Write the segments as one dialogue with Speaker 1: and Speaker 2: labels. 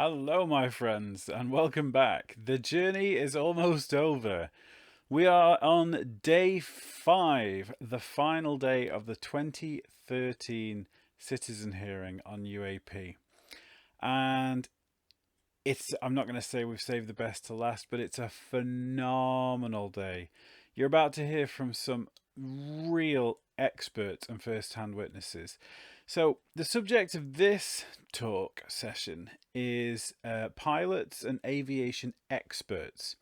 Speaker 1: Hello, my friends, and welcome back. The journey is almost over. We are on day 5, the final day of the 2013 citizen hearing on UAP. And I'm not going to say we've saved the best to last, but it's a phenomenal day. You're about to hear from some real experts and first-hand witnesses. So the subject of this talk session is pilots and aviation experts.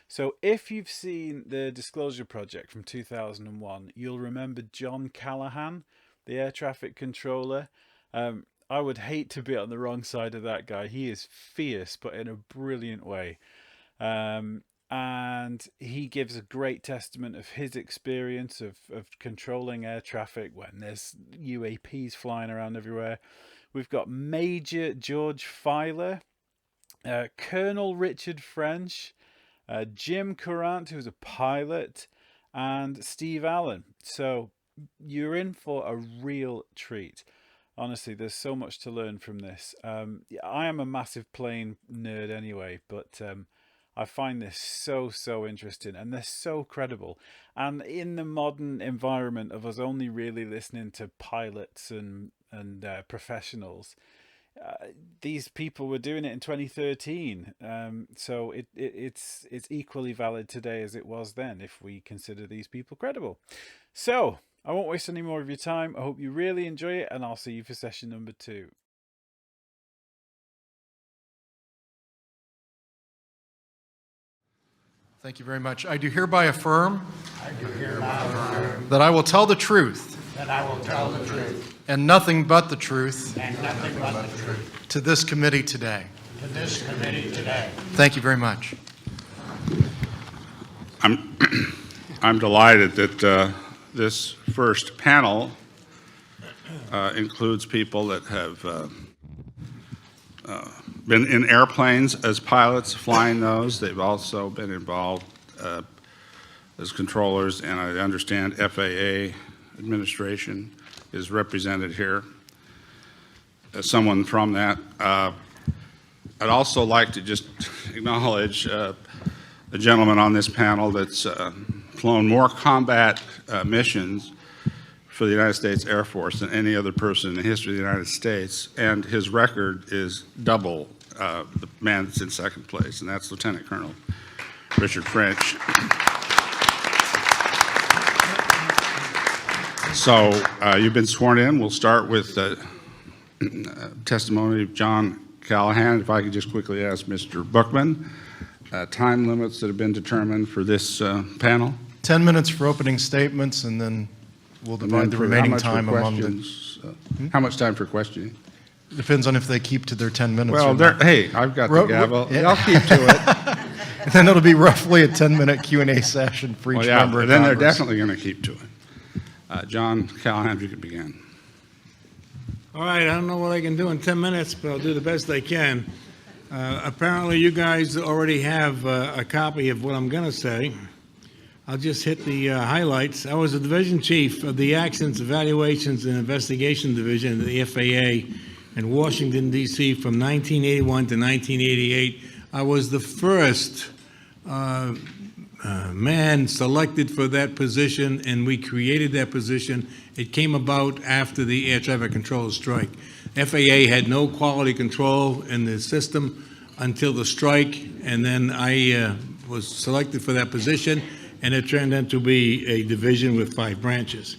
Speaker 1: So if you've seen the Disclosure Project from 2001, you'll remember John Callahan, the air traffic controller. I would hate to be on the wrong side of that guy. He is fierce, but in a brilliant way. And he gives a great testament of his experience of controlling air traffic when there's UAPs flying around everywhere. We've got Major George Filer, Colonel Richard French, Jim Courant, who's a pilot, and Steve Allen. So you're in for a real treat. Honestly, there's so much to learn from this. I am a massive plane nerd anyway, but I find this so interesting, and they're so credible. And in the modern environment of us only really listening to pilots and professionals, these people were doing it in 2013. So it's equally valid today as it was then, if we consider these people credible. So I won't waste any more of your time. I hope you really enjoy it, and I'll see you for session number 2.
Speaker 2: Thank you very much. I do hereby affirm that I will tell the truth and nothing but the truth to this committee today. Thank you very much.
Speaker 3: I'm delighted that this first panel includes people that have been in airplanes as pilots, flying those. They've also been involved as controllers, and I understand FAA administration is represented here as someone from that. I'd also like to just acknowledge a gentleman on this panel that's flown more combat missions for the United States Air Force than any other person in the history of the United States, and his record is double the man that's in second place, and that's Lieutenant Colonel Richard French. So you've been sworn in. We'll start with testimony of John Callahan. If I could just quickly ask Mr. Bookman, time limits that have been determined for this panel.
Speaker 2: 10 minutes for opening statements, and then we'll divide the remaining time among them.
Speaker 3: How much time for questioning?
Speaker 2: Depends on if they keep to their 10 minutes.
Speaker 3: Well, hey, I've got the gavel.
Speaker 2: Yeah.
Speaker 3: I'll keep to it.
Speaker 2: And then it'll be roughly a 10-minute Q&A session for each member of
Speaker 3: then
Speaker 2: Congress.
Speaker 3: they're definitely going to keep to it. John Callahan, if you could begin.
Speaker 4: All right, I don't know what I can do in 10 minutes, but I'll do the best I can. Apparently, you guys already have a copy of what I'm going to say. I'll just hit the highlights. I was the division chief of the Accidents, Evaluations, and Investigation Division of the FAA in Washington, D.C. from 1981 to 1988. I was the first man selected for that position, and we created that position. It came about after the air traffic control strike. FAA had no quality control in the system until the strike, and then I was selected for that position, and it turned out to be a division with 5 branches.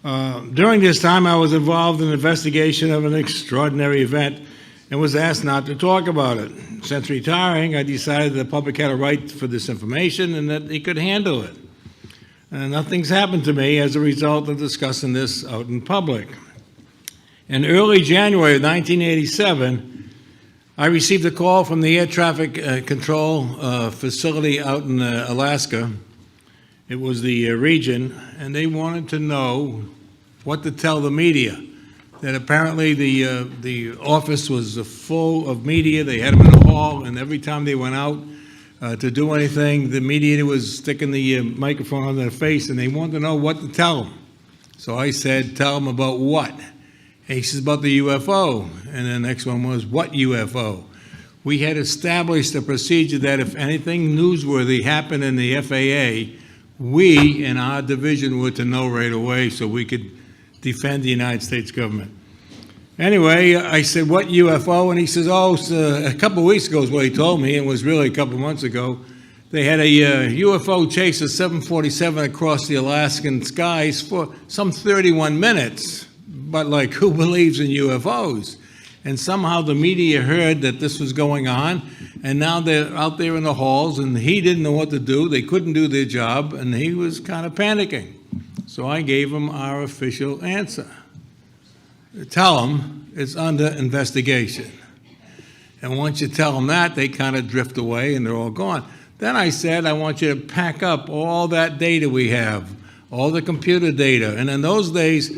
Speaker 4: During this time, I was involved in an investigation of an extraordinary event and was asked not to talk about it. Since retiring, I decided the public had a right for this information and that they could handle it. And nothing's happened to me as a result of discussing this out in public. In early January of 1987, I received a call from the air traffic control facility out in Alaska. It was the region, and they wanted to know what to tell the media. That apparently the office was full of media. They had them in the hall, and every time they went out to do anything, the media was sticking the microphone on their face, and they wanted to know what to tell them. So I said, tell them about what? And he says, about the UFO. And the next one was, what UFO? we had established a procedure that if anything newsworthy happened in the FAA, we in our division were to know right away so we could defend the United States government. Anyway, I said, what UFO? And he says, oh, so a couple of weeks ago is what he told me, and it was really a couple of months ago. They had a UFO chase a 747 across the Alaskan skies for some 31 minutes. But like, who believes in UFOs? And somehow the media heard that this was going on, and now they're out there in the halls, and he didn't know what to do. They couldn't do their job, and he was kind of panicking. So I gave him our official answer. Tell them it's under investigation. And once you tell them that, they kind of drift away, and they're all gone. Then I said, I want you to pack up all that data we have, all the computer data. And in those days,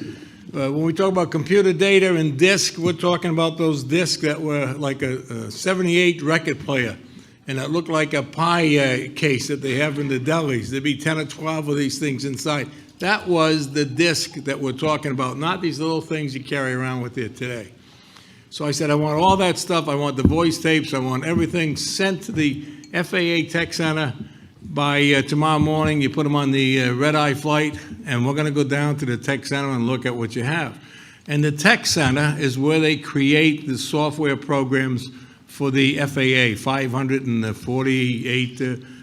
Speaker 4: when we talk about computer data and disk, we're talking about those disks that were like a 78 record player, and it looked like a pie case that they have in the delis. There'd be 10 or 12 of these things inside. That was the disk that we're talking about, not these little things you carry around with you today. So I said, I want all that stuff. I want the voice tapes. I want everything sent to the FAA Tech Center by tomorrow morning. You put them on the red-eye flight, and we're going to go down to the Tech Center and look at what you have. And the Tech Center is where they create the software programs for the FAA, 548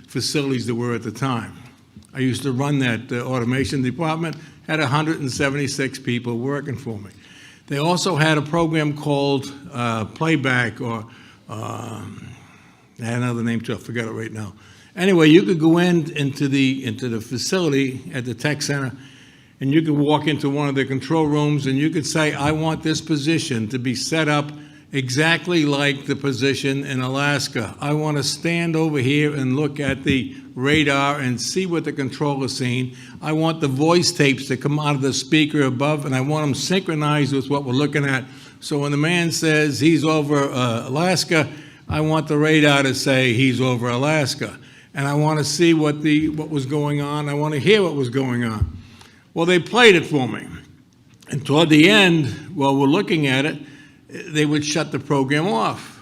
Speaker 4: facilities there were at the time. I used to run that automation department, had 176 people working for me. They also had a program called Playback, or they had another name too, I forgot it right now. Anyway, you could go into the facility at the Tech Center, and you could walk into one of the control rooms, and you could say, I want this position to be set up exactly like the position in Alaska. I want to stand over here and look at the radar and see what the controller's seeing. I want the voice tapes to come out of the speaker above, and I want them synchronized with what we're looking at. So when the man says he's over Alaska, I want the radar to say he's over Alaska. And I want to see what was going on. I want to hear what was going on. Well, they played it for me. And toward the end, while we're looking at it, they would shut the program off.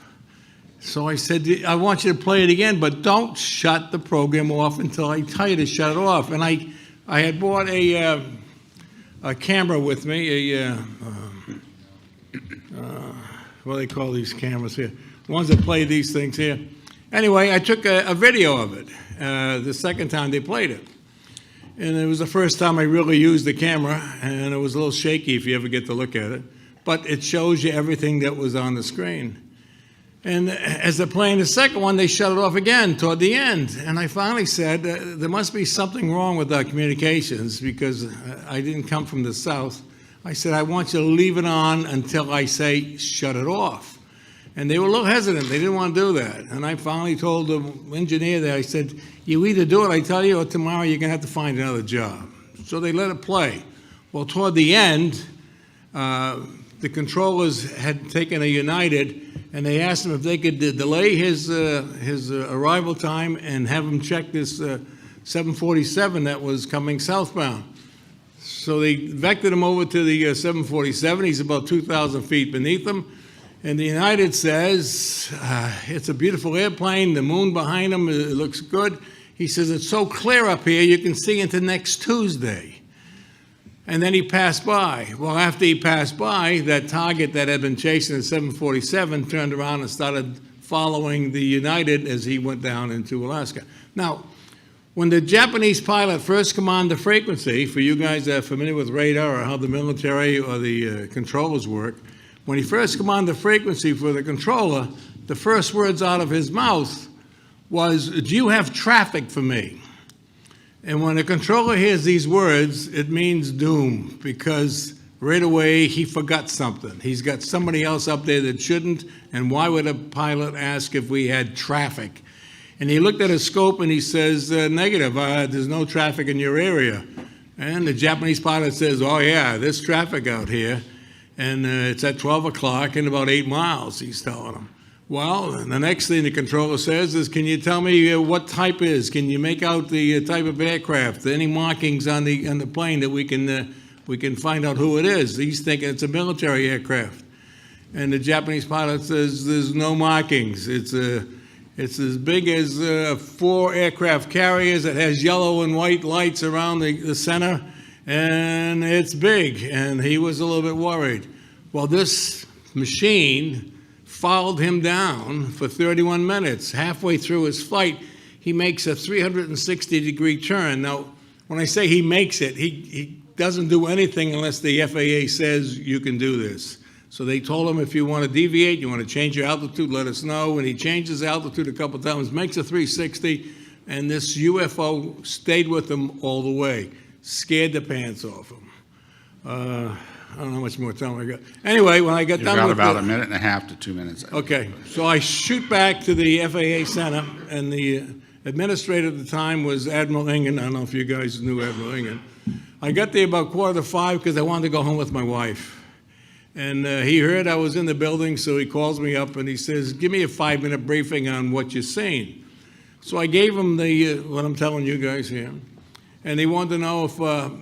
Speaker 4: So I said, I want you to play it again, but don't shut the program off until I tell you to shut it off. And I had bought a camera with me, what do they call these cameras here? The ones that play these things here. Anyway, I took a video of it the second time they played it. And it was the first time I really used the camera, and it was a little shaky if you ever get to look at it. But it shows you everything that was on the screen. And as they're playing the second one, they shut it off again toward the end. And I finally said, there must be something wrong with our communications, because I didn't come from the South. I said, I want you to leave it on until I say, shut it off. And they were a little hesitant. They didn't want to do that. And I finally told the engineer there, I said, you either do it, I tell you, or tomorrow you're going to have to find another job. So they let it play. Well, toward the end, the controllers had taken a United, and they asked him if they could delay his arrival time and have him check this 747 that was coming southbound. So they vectored him over to the 747. He's about 2,000 feet beneath them. And the United says, it's a beautiful airplane, the moon behind him, it looks good. He says, it's so clear up here, you can see into next Tuesday. And then he passed by. Well, after he passed by, that target that had been chasing the 747 turned around and started following the United as he went down into Alaska. Now, when the Japanese pilot first commanded the frequency, for you guys that are familiar with radar or how the military or the controllers work, when he first commanded the frequency for the controller, the first words out of his mouth was, do you have traffic for me? And when the controller hears these words, it means doom, because right away he forgot something. He's got somebody else up there that shouldn't, and why would a pilot ask if we had traffic? And he looked at his scope and he says, negative, there's no traffic in your area. And the Japanese pilot says, oh yeah, there's traffic out here, and it's at 12 o'clock and about 8 miles, he's telling him. Well, the next thing the controller says is, can you tell me what type is? Can you make out the type of aircraft? Any markings on the plane that we can find out who it is? He's thinking it's a military aircraft. And the Japanese pilot says there's no markings. It's as big as 4 aircraft carriers. It has yellow and white lights around the center, and it's big. And he was a little bit worried. Well, this machine followed him down for 31 minutes. Halfway through his flight, he makes a 360-degree turn. Now, when I say he makes it, he doesn't do anything unless the FAA says you can do this. So they told him, if you want to deviate, you want to change your altitude, let us know. And he changed his altitude a couple times, makes a 360, and this UFO stayed with him all the way. Scared the pants off him. I don't know how much more time I got. Anyway, when I got done with
Speaker 3: You've got about a minute and a half to 2 minutes.
Speaker 4: Okay, so I shoot back to the FAA Center, and the administrator at the time was Admiral Ingen. I don't know if you guys knew Admiral Ingen. I got there about 4:45 because I wanted to go home with my wife. And he heard I was in the building, so he calls me up and he says, give me a 5-minute briefing on what you're seeing. So I gave him what I'm telling you guys here. And he wanted to know if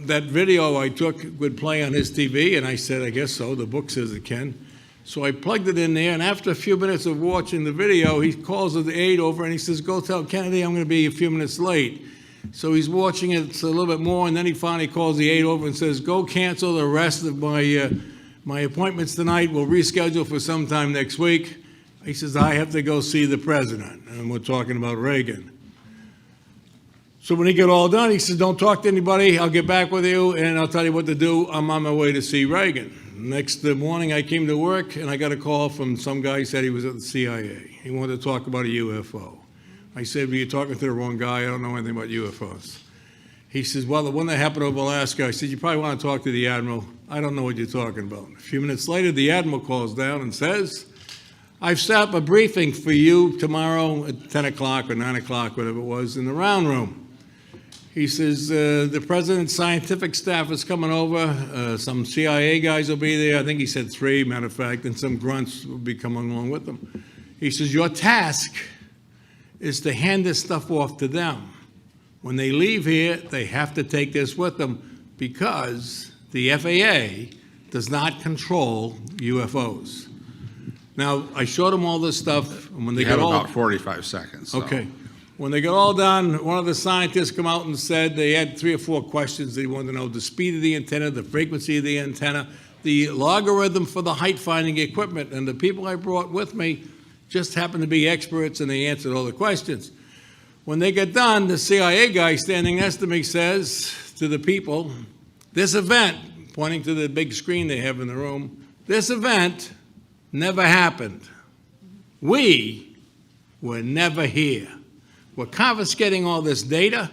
Speaker 4: that video I took would play on his TV, and I said, I guess so. The book says it can. So I plugged it in there, and after a few minutes of watching the video, he calls the aide over and he says, go tell Kennedy I'm going to be a few minutes late. So he's watching it a little bit more, and then he finally calls the aide over and says, go cancel the rest of my appointments tonight. We'll reschedule for sometime next week. He says, I have to go see the president, and we're talking about Reagan. So when he got all done, he says, don't talk to anybody. I'll get back with you, and I'll tell you what to do. I'm on my way to see Reagan. Next morning, I came to work, and I got a call from some guy who said he was at the CIA. He wanted to talk about a UFO. I said, well, you're talking to the wrong guy. I don't know anything about UFOs. He says, well, the one that happened over Alaska, I said, you probably want to talk to the Admiral. I don't know what you're talking about. A few minutes later, the Admiral calls down and says, I've set up a briefing for you tomorrow at 10 o'clock or 9 o'clock, whatever it was, in the round room. He says, the President's scientific staff is coming over. Some CIA guys will be there. I think he said 3, matter of fact, and some grunts will be coming along with them. He says, your task is to hand this stuff off to them. When they leave here, they have to take this with them because the FAA does not control UFOs. Now, I showed them all this stuff, and when they
Speaker 3: You
Speaker 4: got
Speaker 3: have
Speaker 4: all...
Speaker 3: about 45 seconds. So.
Speaker 4: Okay. When they got all done, one of the scientists come out and said they had 3 or 4 questions. They wanted to know the speed of the antenna, the frequency of the antenna, the logarithm for the height-finding equipment, and the people I brought with me just happened to be experts, and they answered all the questions. When they get done, the CIA guy standing next to me says to the people, this event, pointing to the big screen they have in the room, this event never happened. We were never here. We're confiscating all this data,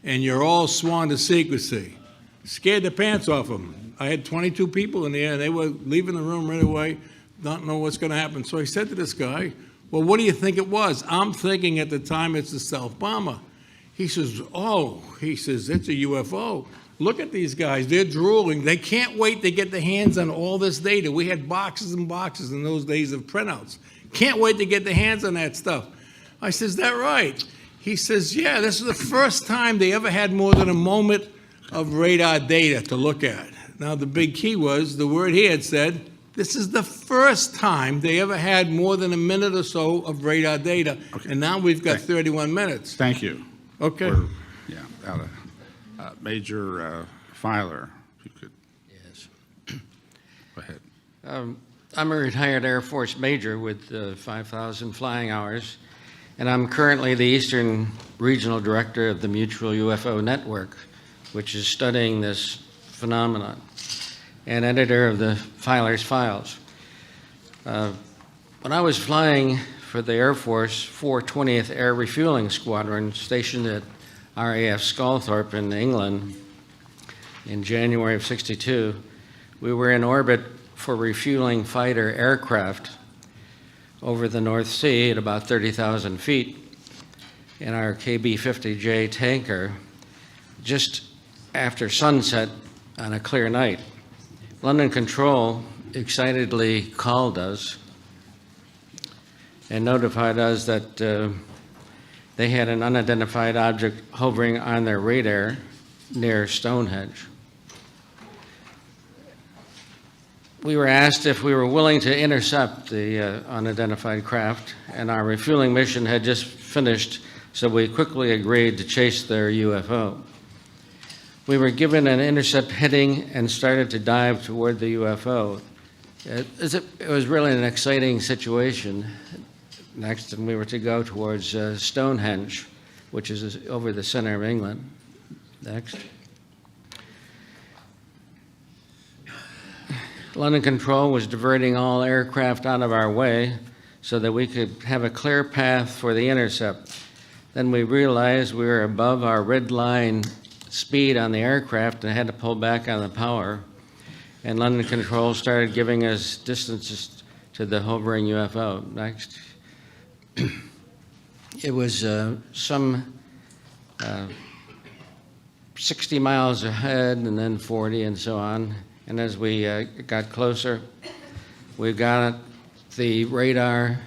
Speaker 4: and you're all sworn to secrecy. Scared the pants off them. I had 22 people in there, and they were leaving the room right away, not know what's going to happen. So I said to this guy, well, what do you think it was? I'm thinking at the time it's a stealth bomber. He says, it's a UFO. Look at these guys. They're drooling. They can't wait to get their hands on all this data. We had boxes and boxes in those days of printouts. Can't wait to get their hands on that stuff. I says, is that right? He says, yeah, this is the first time they ever had more than a moment of radar data to look at. Now, the big key was the word he had said, this is the first time they ever had more than a minute or so of radar data. Okay. And now we've got 31 minutes.
Speaker 3: Thank you.
Speaker 4: Okay.
Speaker 3: Major Filer, if you could.
Speaker 5: Yes.
Speaker 3: Go ahead.
Speaker 5: I'm a retired Air Force major with 5,000 flying hours, and I'm currently the Eastern Regional Director of the Mutual UFO Network, which is studying this phenomenon, and editor of the Filer's Files. When I was flying for the Air Force 420th Air Refueling Squadron stationed at RAF Sculthorpe in England in January of '62, we were in orbit for refueling fighter aircraft over the North Sea at about 30,000 feet in our KB-50J tanker just after sunset on a clear night. London Control excitedly called us and notified us that they had an unidentified object hovering on their radar near Stonehenge. we were asked if we were willing to intercept the unidentified craft, and our refueling mission had just finished, so we quickly agreed to chase their UFO. We were given an intercept heading and started to dive toward the UFO. It was really an exciting situation. Next, and we were to go towards Stonehenge, which is over the center of England. Next. London Control was diverting all aircraft out of our way so that we could have a clear path for the intercept. Then we realized we were above our red line speed on the aircraft and had to pull back on the power. And London Control started giving us distances to the hovering UFO. Next. It was some 60 miles ahead and then 40 and so on. And as we got closer, we got the radar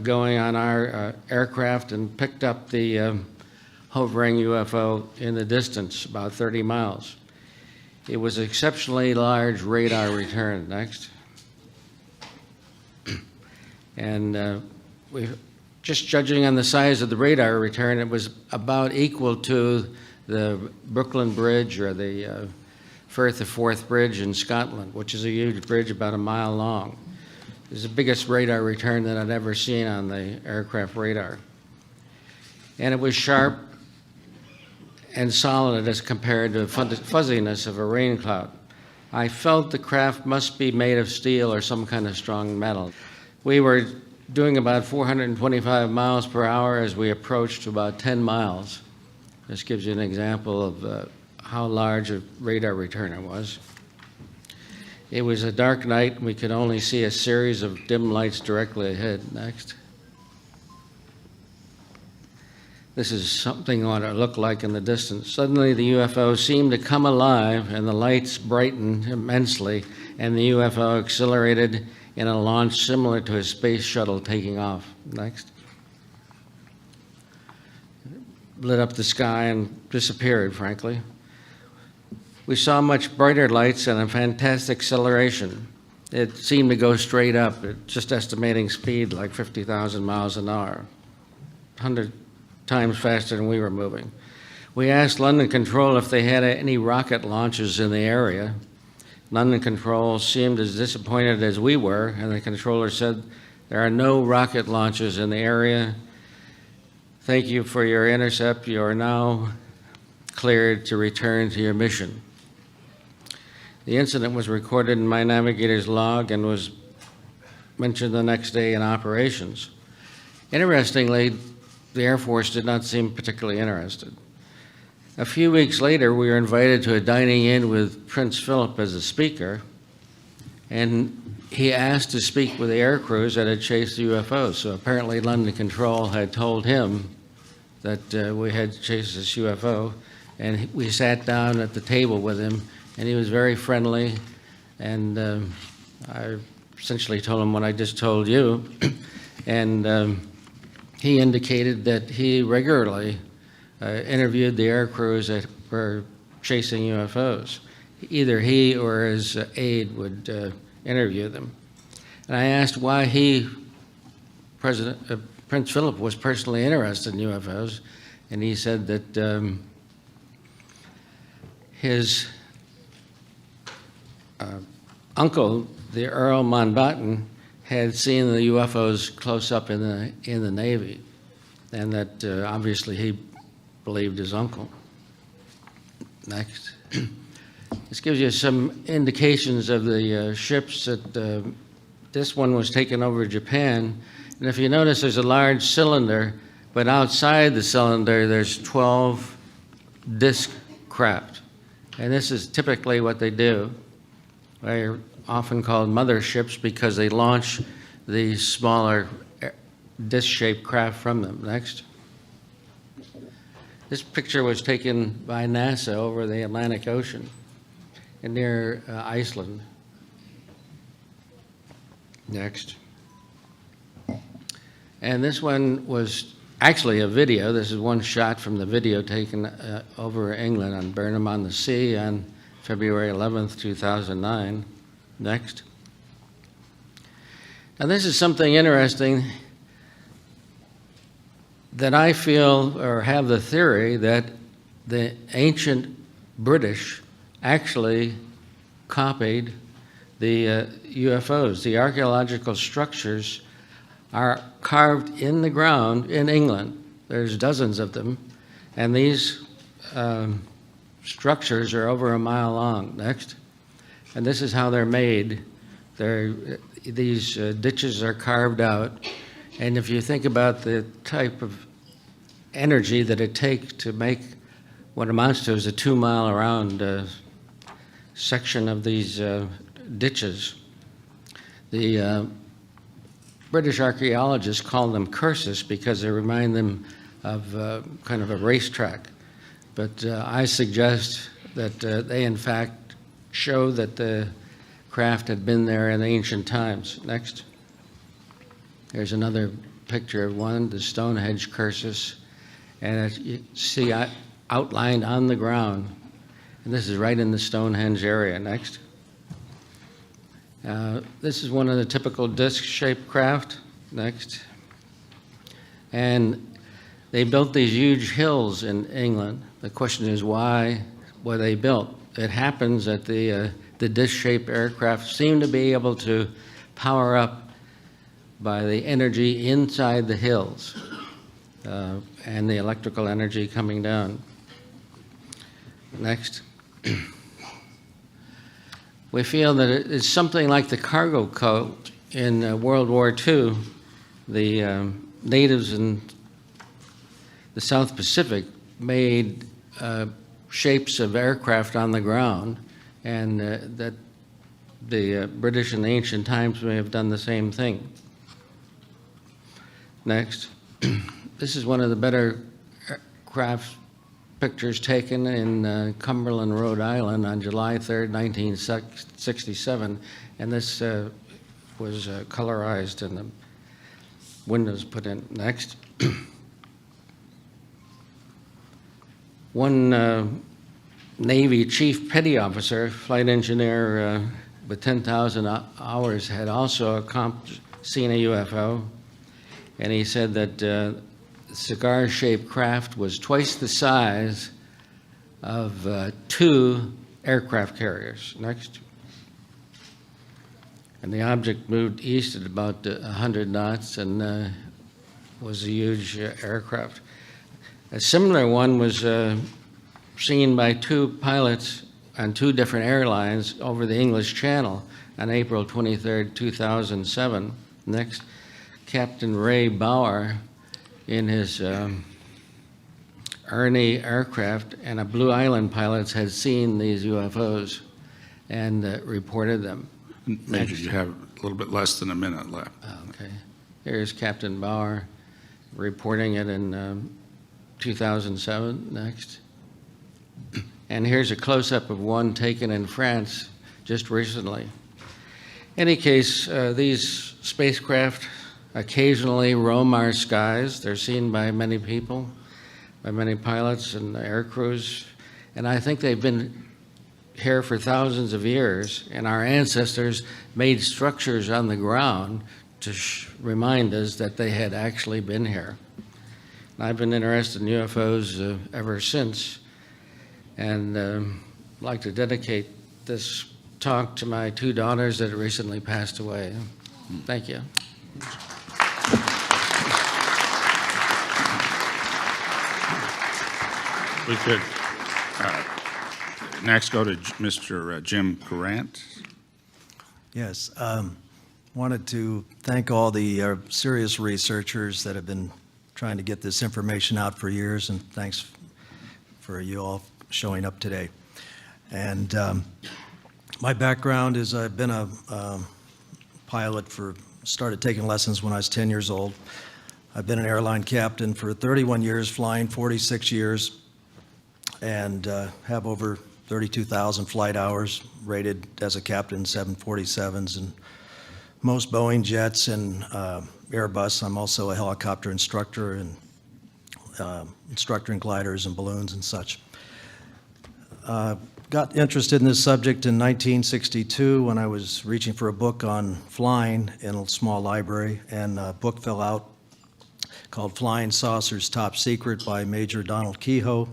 Speaker 5: going on our aircraft and picked up the hovering UFO in the distance, about 30 miles. It was an exceptionally large radar return. Next. And just judging on the size of the radar return, it was about equal to the Brooklyn Bridge or the Firth of Forth Bridge in Scotland, which is a huge bridge about a mile long. It was the biggest radar return that I'd ever seen on the aircraft radar. And it was sharp and solid as compared to the fuzziness of a rain cloud. I felt the craft must be made of steel or some kind of strong metal. We were doing about 425 miles per hour as we approached to about 10 miles. This gives you an example of how large a radar return it was. It was a dark night, and we could only see a series of dim lights directly ahead. Next. This is something what it looked like in the distance. Suddenly the UFO seemed to come alive, and the lights brightened immensely, and the UFO accelerated in a launch similar to a space shuttle taking off. Next. Lit up the sky and disappeared, frankly. We saw much brighter lights and a fantastic acceleration. It seemed to go straight up, just estimating speed like 50,000 miles an hour, 100 times faster than we were moving. We asked London Control if they had any rocket launches in the area. London Control seemed as disappointed as we were, and the controller said, "There are no rocket launches in the area. Thank you for your intercept. You are now cleared to return to your mission." The incident was recorded in my navigator's log and was mentioned the next day in operations. Interestingly, the Air Force did not seem particularly interested. A few weeks later, we were invited to a dining in with Prince Philip as a speaker, and he asked to speak with the air crews that had chased the UFOs. So apparently London Control had told him that we had chased this UFO, and we sat down at the table with him, and he was very friendly, and I essentially told him what I just told you, and he indicated that he regularly interviewed the air crews that were chasing UFOs. Either he or his aide would interview them. And I asked why Prince Philip was personally interested in UFOs, and he said that his uncle, the Earl Mountbatten, had seen the UFOs close up in the Navy, and that obviously he believed his uncle. Next. This gives you some indications of the ships that this one was taken over Japan. And if you notice, there's a large cylinder, but outside the cylinder, there's 12 disc craft. And this is typically what they do. They're often called motherships because they launch the smaller disc-shaped craft from them. Next. This picture was taken by NASA over the Atlantic Ocean near Iceland. Next. And this one was actually a video. This is one shot from the video taken over England on Burnham-on-the-Sea on February 11th, 2009. Next. Now, this is something interesting that I feel or have the theory that the ancient British actually copied the UFOs. The archaeological structures are carved in the ground in England. There's dozens of them, and these structures are over a mile long. Next. And this is how they're made. These ditches are carved out, and if you think about the type of energy that it takes to make what amounts to is a 2-mile around section of these ditches, the British archaeologists call them cursus because they remind them of kind of a racetrack. But I suggest that they in fact show that the craft had been there in ancient times. Next. Here's another picture of one, the Stonehenge cursus, and you see outlined on the ground. And this is right in the Stonehenge area. Next. This is one of the typical disc-shaped craft. Next. And they built these huge hills in England. The question is, why were they built? It happens that the disc-shaped aircraft seem to be able to power up by the energy inside the hills and the electrical energy coming down. Next. We feel that it's something like the cargo cult in World War II. The natives in the South Pacific made shapes of aircraft on the ground, and that the British in the ancient times may have done the same thing. Next. This is one of the better craft pictures taken in Cumberland, Rhode Island on July 3rd, 1967, and this was colorized and the windows put in. Next. One Navy chief petty officer, flight engineer with 10,000 hours, had also seen a UFO, and he said that the cigar-shaped craft was twice the size of 2 aircraft carriers. Next. And the object moved east at about 100 knots and was a huge aircraft. A similar one was seen by 2 pilots on 2 different airlines over the English Channel on April 23rd, 2007. Next, Captain Ray Bauer in his Ernie aircraft, and a Blue Island pilots had seen these UFOs and reported them.
Speaker 3: Major, you have a little bit less than a minute left.
Speaker 5: Okay. Here's Captain Bauer reporting it in 2007. Next. And here's a close-up of one taken in France just recently. In any case, these spacecraft occasionally roam our skies. They're seen by many people, by many pilots and air crews, and I think they've been here for thousands of years, and our ancestors made structures on the ground to remind us that they had actually been here. And I've been interested in UFOs ever since, and I'd like to dedicate this talk to my 2 daughters that recently passed away. Thank you.
Speaker 3: We could next go to Mr. Jim Courant.
Speaker 6: Yes, wanted to thank all the serious researchers that have been trying to get this information out for years, and thanks for you all showing up today. And my background is I've been a pilot started taking lessons when I was 10 years old. I've been an airline captain for 31 years, flying 46 years, and have over 32,000 flight hours, rated as a captain 747s and most Boeing jets and Airbus. I'm also a helicopter instructor and instructor in gliders and balloons and such. got interested in this subject in 1962 when I was reaching for a book on flying in a small library, and a book fell out called Flying Saucers Top Secret by Major Donald Kehoe.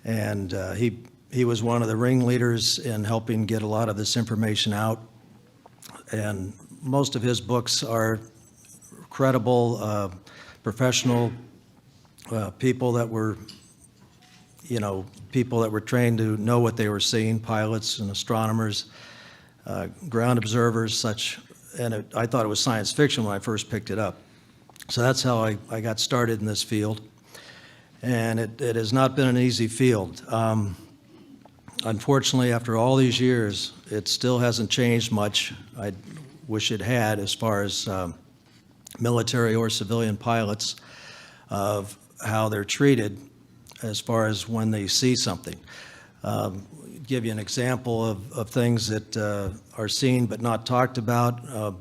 Speaker 6: And he was one of the ringleaders in helping get a lot of this information out. And most of his books are credible, professional people that were, people that were trained to know what they were seeing, pilots and astronomers, ground observers, such. And I thought it was science fiction when I first picked it up. So that's how I got started in this field. And it has not been an easy field. Unfortunately, after all these years, it still hasn't changed much. I wish it had, as far as military or civilian pilots, of how they're treated as far as when they see something. Give you an example of things that are seen but not talked about. A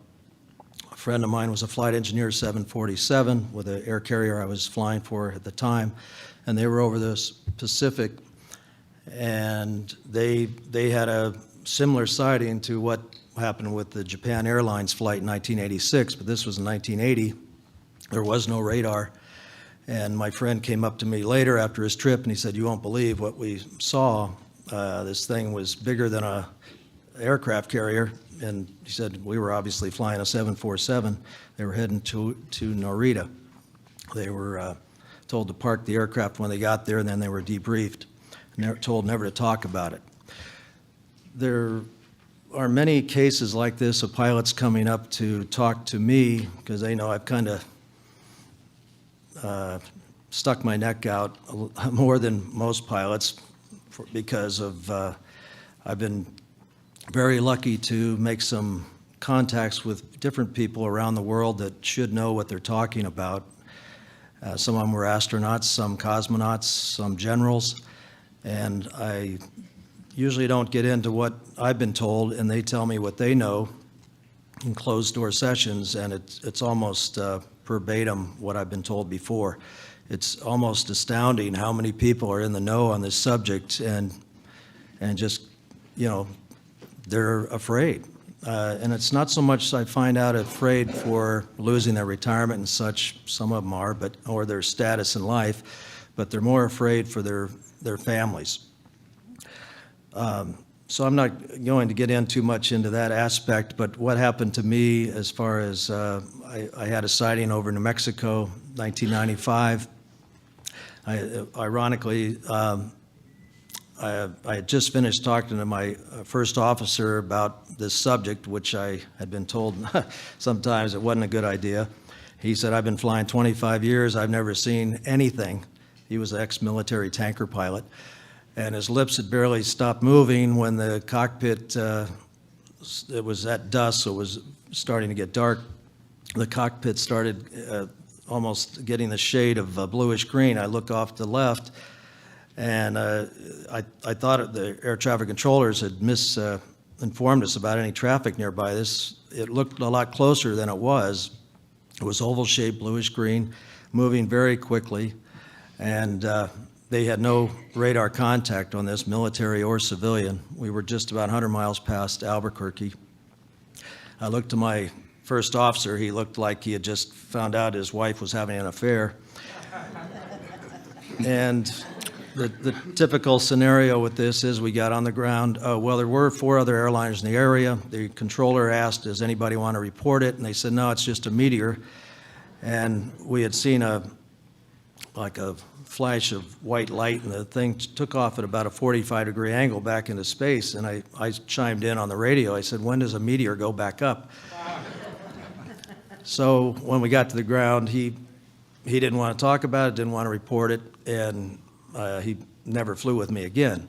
Speaker 6: friend of mine was a flight engineer 747 with an air carrier I was flying for at the time, and they were over the Pacific, and they had a similar sighting to what happened with the Japan Airlines flight in 1986, but this was in 1980. There was no radar, and my friend came up to me later after his trip, and he said, "You won't believe what we saw. This thing was bigger than a aircraft carrier." And he said, we were obviously flying a 747. They were heading to Narita. They were told to park the aircraft when they got there, and then they were debriefed, told never to talk about it. There are many cases like this of pilots coming up to talk to me because they know I've kind of stuck my neck out more than most pilots because of I've been very lucky to make some contacts with different people around the world that should know what they're talking about. Some of them were astronauts, some cosmonauts, some generals, and I usually don't get into what I've been told, and they tell me what they know in closed-door sessions, and it's almost verbatim what I've been told before. It's almost astounding how many people are in the know on this subject, and just, they're afraid. And it's not so much I find out afraid for losing their retirement and such, some of them are, or their status in life, but they're more afraid for their families. So I'm not going to get in too much into that aspect, but what happened to me as far as I had a sighting over New Mexico, 1995. Ironically, I had just finished talking to my first officer about this subject, which I had been told sometimes it wasn't a good idea. He said, "I've been flying 25 years. I've never seen anything." He was an ex-military tanker pilot. And his lips had barely stopped moving when the cockpit, it was at dusk, so it was starting to get dark. The cockpit started almost getting the shade of bluish green. I look off to the left, and I thought the air traffic controllers had misinformed us about any traffic nearby. It looked a lot closer than it was. It was oval-shaped, bluish green, moving very quickly, and they had no radar contact on this, military or civilian. We were just about 100 miles past Albuquerque. I looked to my first officer. He looked like he had just found out his wife was having an affair. And the typical scenario with this is we got on the ground. Well, there were 4 other airliners in the area. The controller asked, "Does anybody want to report it?" And they said, "No, it's just a meteor." And we had seen like a flash of white light, and the thing took off at about a 45-degree angle back into space. And I chimed in on the radio. I said, "When does a meteor go back up?" So when we got to the ground, he didn't want to talk about it, didn't want to report it, and he never flew with me again.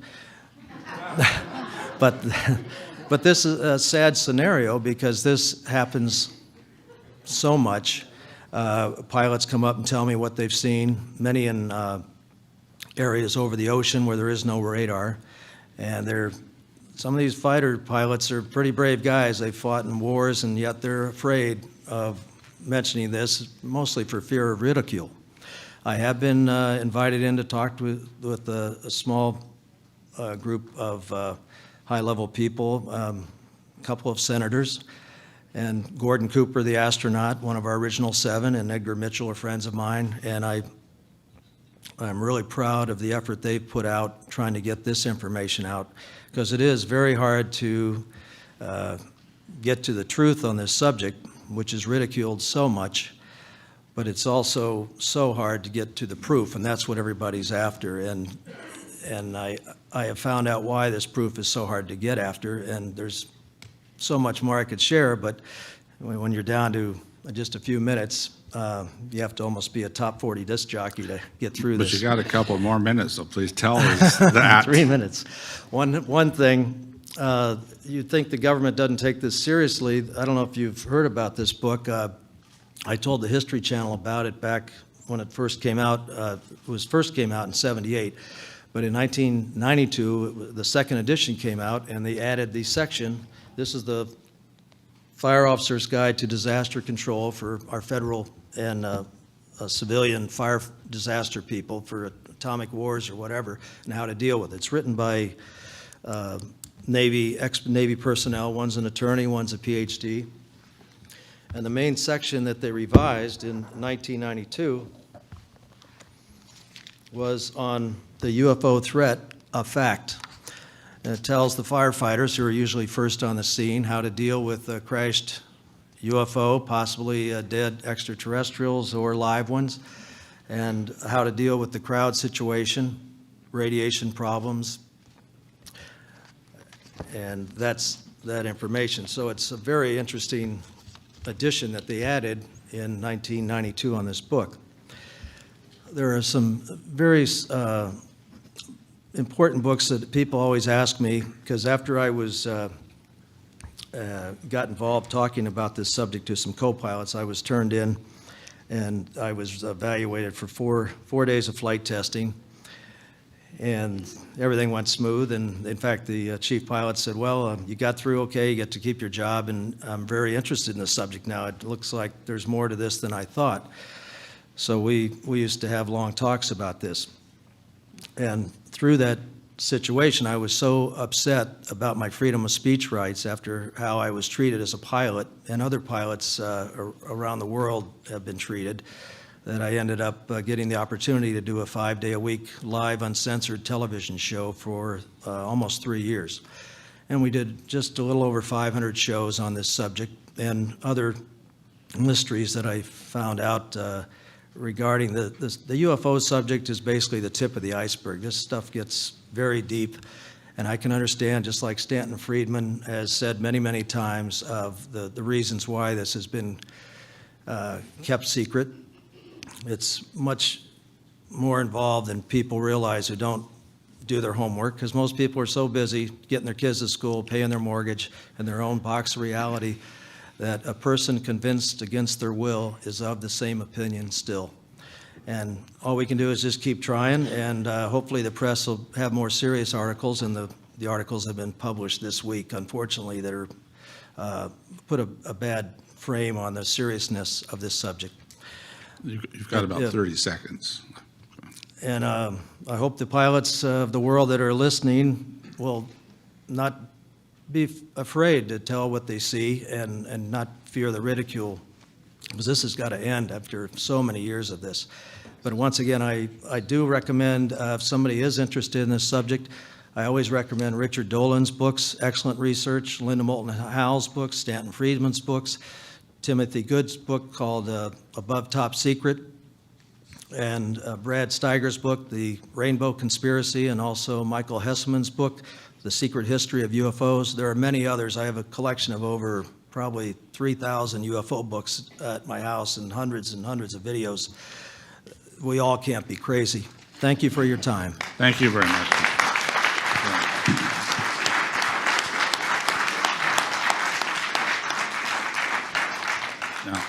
Speaker 6: But this is a sad scenario because this happens so much. Pilots come up and tell me what they've seen, many in areas over the ocean where there is no radar. And some of these fighter pilots are pretty brave guys. They fought in wars, and yet they're afraid of mentioning this, mostly for fear of ridicule. I have been invited in to talk with a small group of high-level people, a couple of senators, and Gordon Cooper, the astronaut, one of our original 7, and Edgar Mitchell are friends of mine. And I'm really proud of the effort they've put out trying to get this information out, because it is very hard to get to the truth on this subject, which is ridiculed so much, but it's also so hard to get to the proof, and that's what everybody's after. And I have found out why this proof is so hard to get after, and there's so much more I could share, but when you're down to just a few minutes, you have to almost be a top 40 disc jockey to get through this.
Speaker 3: But you got a couple more minutes, so please tell us that.
Speaker 6: 3 minutes. One thing, you'd think the government doesn't take this seriously. I don't know if you've heard about this book. I told the History Channel about it back when it first came out. First came out in '78. But in 1992, the second edition came out, and they added the section. This is the Fire Officer's Guide to Disaster Control for our federal and civilian fire disaster people for atomic wars or whatever, and how to deal with it. It's written by ex-Navy personnel. One's an attorney, one's a PhD. And the main section that they revised in 1992 was on the UFO threat, a fact. And it tells the firefighters, who are usually first on the scene, how to deal with a crashed UFO, possibly dead extraterrestrials or live ones, and how to deal with the crowd situation, radiation problems, and that's that information. So it's a very interesting addition that they added in 1992 on this book. There are some very important books that people always ask me, because after I got involved talking about this subject to some co-pilots, I was turned in and I was evaluated for four days of flight testing, and everything went smooth. And in fact, the chief pilot said, well, you got through okay, you get to keep your job, and I'm very interested in this subject now. It looks like there's more to this than I thought. So we used to have long talks about this. And through that situation, I was so upset about my freedom of speech rights after how I was treated as a pilot, and other pilots around the world have been treated, that I ended up getting the opportunity to do a 5-day-a-week live uncensored television show for almost 3 years. And we did just a little over 500 shows on this subject and other mysteries that I found out regarding the UFO subject is basically the tip of the iceberg. This stuff gets very deep, and I can understand, just like Stanton Friedman has said many, many times, of the reasons why this has been kept secret. It's much more involved than people realize who don't do their homework, because most people are so busy getting their kids to school, paying their mortgage, and their own box of reality, that a person convinced against their will is of the same opinion still. And all we can do is just keep trying, and hopefully the press will have more serious articles, and the articles have been published this week, unfortunately, that are put a bad frame on the seriousness of this subject.
Speaker 3: You've got about 30 seconds.
Speaker 6: And I hope the pilots of the world that are listening will not be afraid to tell what they see and not fear the ridicule, because this has got to end after so many years of this. But once again, I do recommend, if somebody is interested in this subject, I always recommend Richard Dolan's books, excellent research, Linda Moulton Howe's books, Stanton Friedman's books, Timothy Good's book called Above Top Secret, and Brad Steiger's book, The Rainbow Conspiracy, and also Michael Hesseman's book, The Secret History of UFOs. There are many others. I have a collection of over probably 3,000 UFO books at my house and hundreds of videos. We all can't be crazy. Thank you for your time.
Speaker 3: Thank you very much. Now,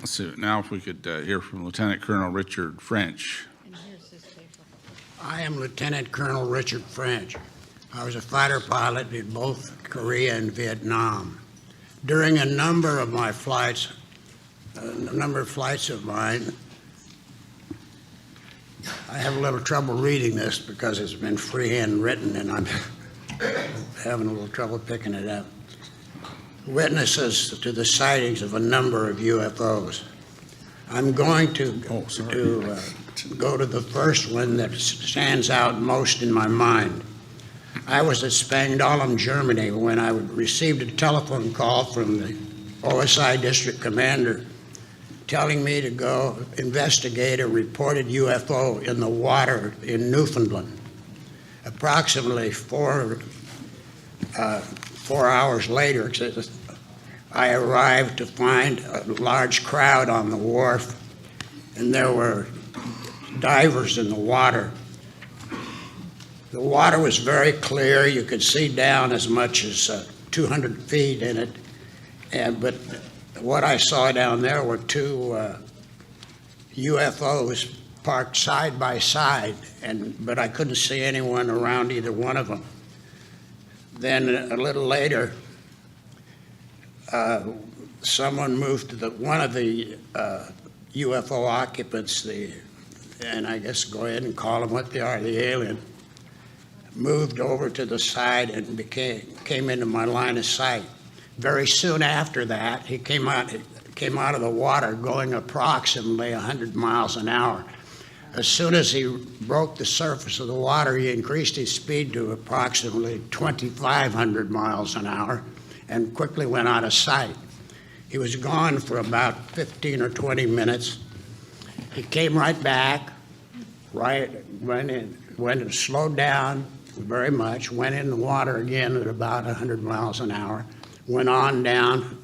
Speaker 3: let's see. Now, if we could hear from Lieutenant Colonel Richard French.
Speaker 7: I am Lieutenant Colonel Richard French. I was a fighter pilot in both Korea and Vietnam. During a number of flights of mine, I have a little trouble reading this because it's been freehand written and I'm having a little trouble picking it up. Witnesses to the sightings of a number of UFOs. I'm going to go to the first one that stands out most in my mind. I was at Spangdahlem, Germany, when I received a telephone call from the OSI district commander telling me to go investigate a reported UFO in the water in Newfoundland. Approximately 4 hours later, I arrived to find a large crowd on the wharf, and there were divers in the water. The water was very clear. You could see down as much as 200 feet in it, but what I saw down there were two UFOs parked side by side, but I couldn't see anyone around either one of them. Then a little later, someone moved to one of the UFO occupants, and I guess go ahead and call them what they are, the alien, moved over to the side and came into my line of sight. Very soon after that, he came out of the water going approximately 100 miles an hour. As soon as he broke the surface of the water, he increased his speed to approximately 2,500 miles an hour and quickly went out of sight. He was gone for about 15 or 20 minutes. He came right back, went and slowed down very much, went in the water again at about 100 miles an hour, went on down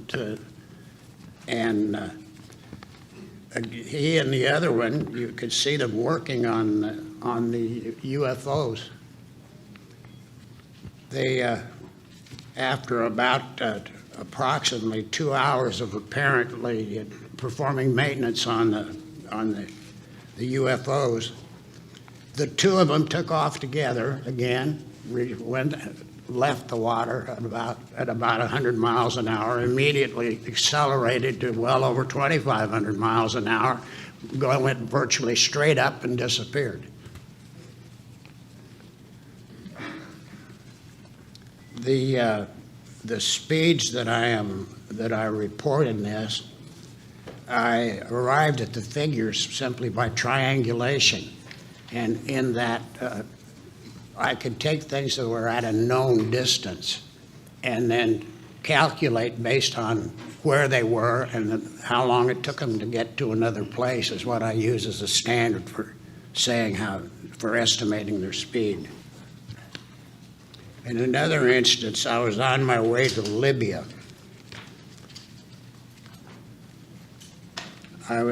Speaker 7: and he and the other one, you could see them working on the UFOs. They, after about approximately 2 hours of apparently performing maintenance on the UFOs, the two of them took off together again, left the water at about 100 miles an hour, immediately accelerated to well over 2,500 miles an hour, went virtually straight up and disappeared. The speeds that I report in this, I arrived at the figures simply by triangulation, and in that I could take things that were at a known distance and then calculate based on where they were and how long it took them to get to another place is what I use as a standard for for estimating their speed. In another instance, I was on my way to Libya. I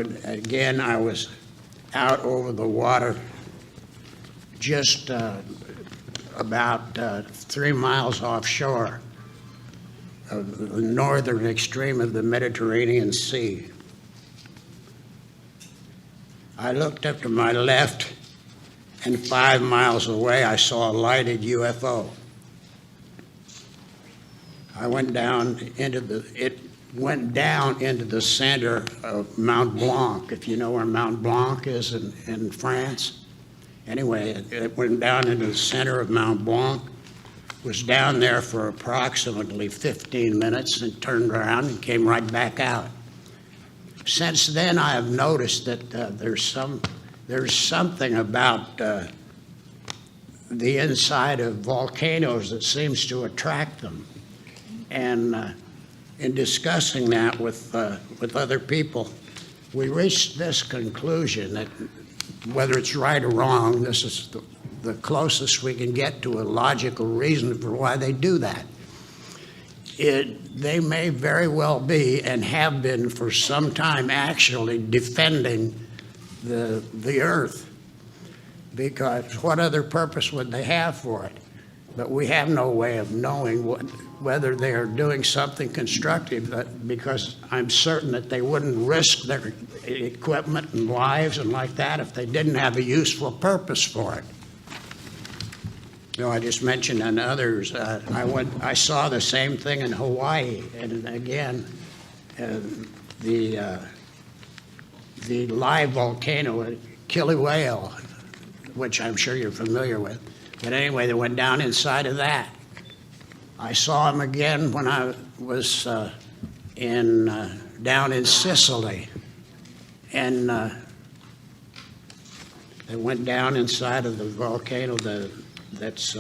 Speaker 7: was out over the water just about 3 miles offshore of the northern extreme of the Mediterranean Sea. I looked up to my left, and 5 miles away I saw a lighted UFO. It went down into the center of Mount Blanc, if you know where Mount Blanc is in France. Anyway, it went down into the center of Mount Blanc, was down there for approximately 15 minutes and turned around and came right back out. Since then, I have noticed that there's something about the inside of volcanoes that seems to attract them. And in discussing that with other people, we reached this conclusion that whether it's right or wrong, this is the closest we can get to a logical reason for why they do that. They may very well be and have been for some time actually defending the Earth, because what other purpose would they have for it? But we have no way of knowing whether they are doing something constructive, because I'm certain that they wouldn't risk their equipment and lives and like that if they didn't have a useful purpose for it. I just mentioned on others, I saw the same thing in Hawaii, and again, the live volcano, Kilauea, which I'm sure you're familiar with. But anyway, they went down inside of that. I saw them again when I was down in Sicily, and they went down inside of the volcano that's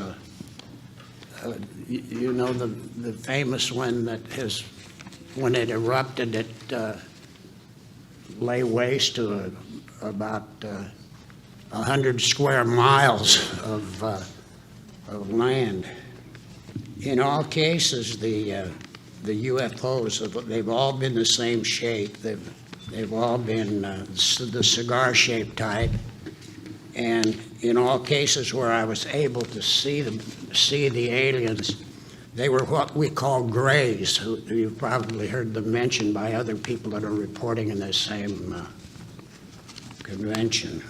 Speaker 7: you know, the famous one that has, when it erupted, it lay waste to about 100 square miles of land. In all cases, the UFOs, they've all been the same shape. They've all been the cigar-shaped type. And in all cases where I was able to see the aliens, they were what we call grays, who you've probably heard them mentioned by other people that are reporting in the same convention.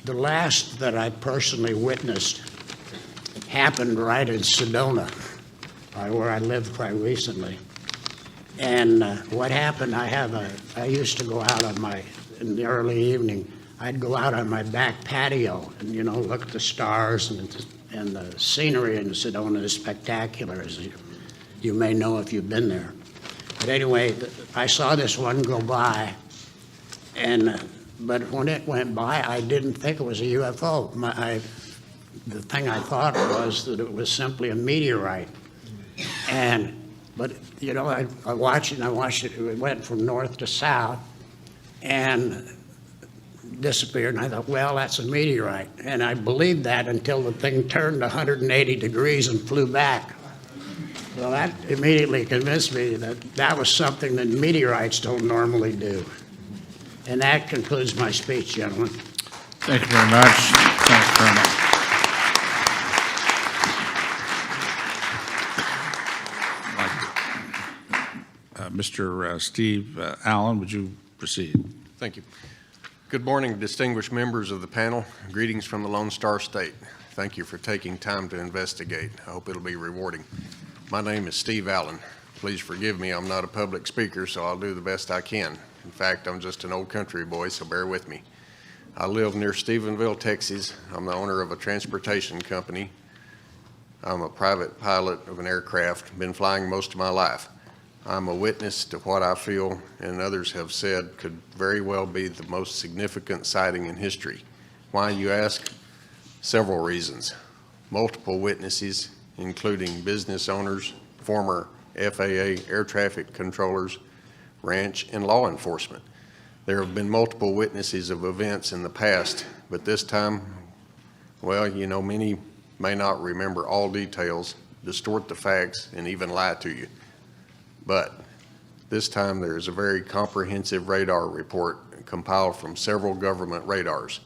Speaker 7: The last that I personally witnessed happened right in Sedona, where I lived quite recently. And what happened, I used to go out in the early evening, I'd go out on my back patio and, you know, look at the stars, and the scenery in Sedona is spectacular, as you may know if you've been there. But anyway, I saw this one go by, but when it went by, I didn't think it was a UFO. The thing I thought was that it was simply a meteorite. But you know, I watched it, it went from north to south and disappeared, and I thought, well, that's a meteorite. And I believed that until the thing turned 180 degrees and flew back. Well, that immediately convinced me that that was something that meteorites don't normally do. And that concludes my speech, gentlemen.
Speaker 3: Thank you very much. Thanks, Colonel. Mr. Steve Allen, would you proceed?
Speaker 8: Thank you. Good morning, distinguished members of the panel. Greetings from the Lone Star State. Thank you for taking time to investigate. I hope it'll be rewarding. My name is Steve Allen. Please forgive me, I'm not a public speaker, so I'll do the best I can. In fact, I'm just an old country boy, so bear with me. I live near Stephenville, Texas. I'm the owner of a transportation company. I'm a private pilot of an aircraft, been flying most of my life. I'm a witness to what I feel and others have said could very well be the most significant sighting in history. Why, you ask? Several reasons. Multiple witnesses, including business owners, former FAA air traffic controllers, ranch, and law enforcement. There have been multiple witnesses of events in the past, but this time, well, you know, many may not remember all details, distort the facts, and even lie to you. But this time there is a very comprehensive radar report compiled from several government radars.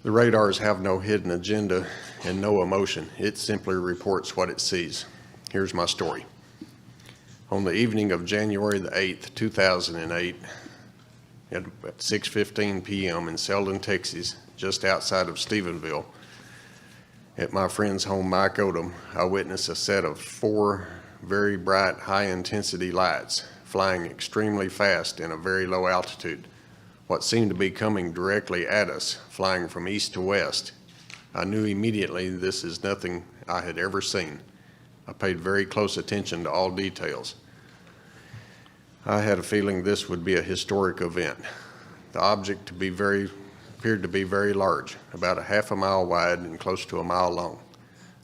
Speaker 8: The radars have no hidden agenda and no emotion. It simply reports what it sees. Here's my story. On the evening of January the 8th, 2008, at 6:15 p.m. in Selden, Texas, just outside of Stephenville, at my friend's home, Mike Odom, I witnessed a set of 4 very bright, high-intensity lights flying extremely fast in a very low altitude. What seemed to be coming directly at us, flying from east to west. I knew immediately this is nothing I had ever seen. I paid very close attention to all details. I had a feeling this would be a historic event. The object appeared to be very large, about a half a mile wide and close to a mile long.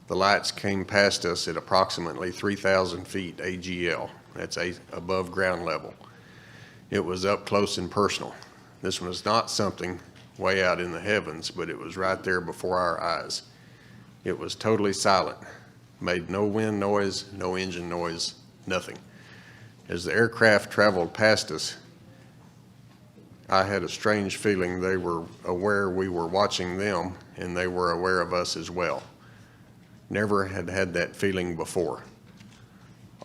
Speaker 8: The lights came past us at approximately 3,000 feet AGL. That's above ground level. It was up close and personal. This was not something way out in the heavens, but it was right there before our eyes. It was totally silent, made no wind noise, no engine noise, nothing. As the aircraft traveled past us, I had a strange feeling they were aware we were watching them, and they were aware of us as well. Never had had that feeling before.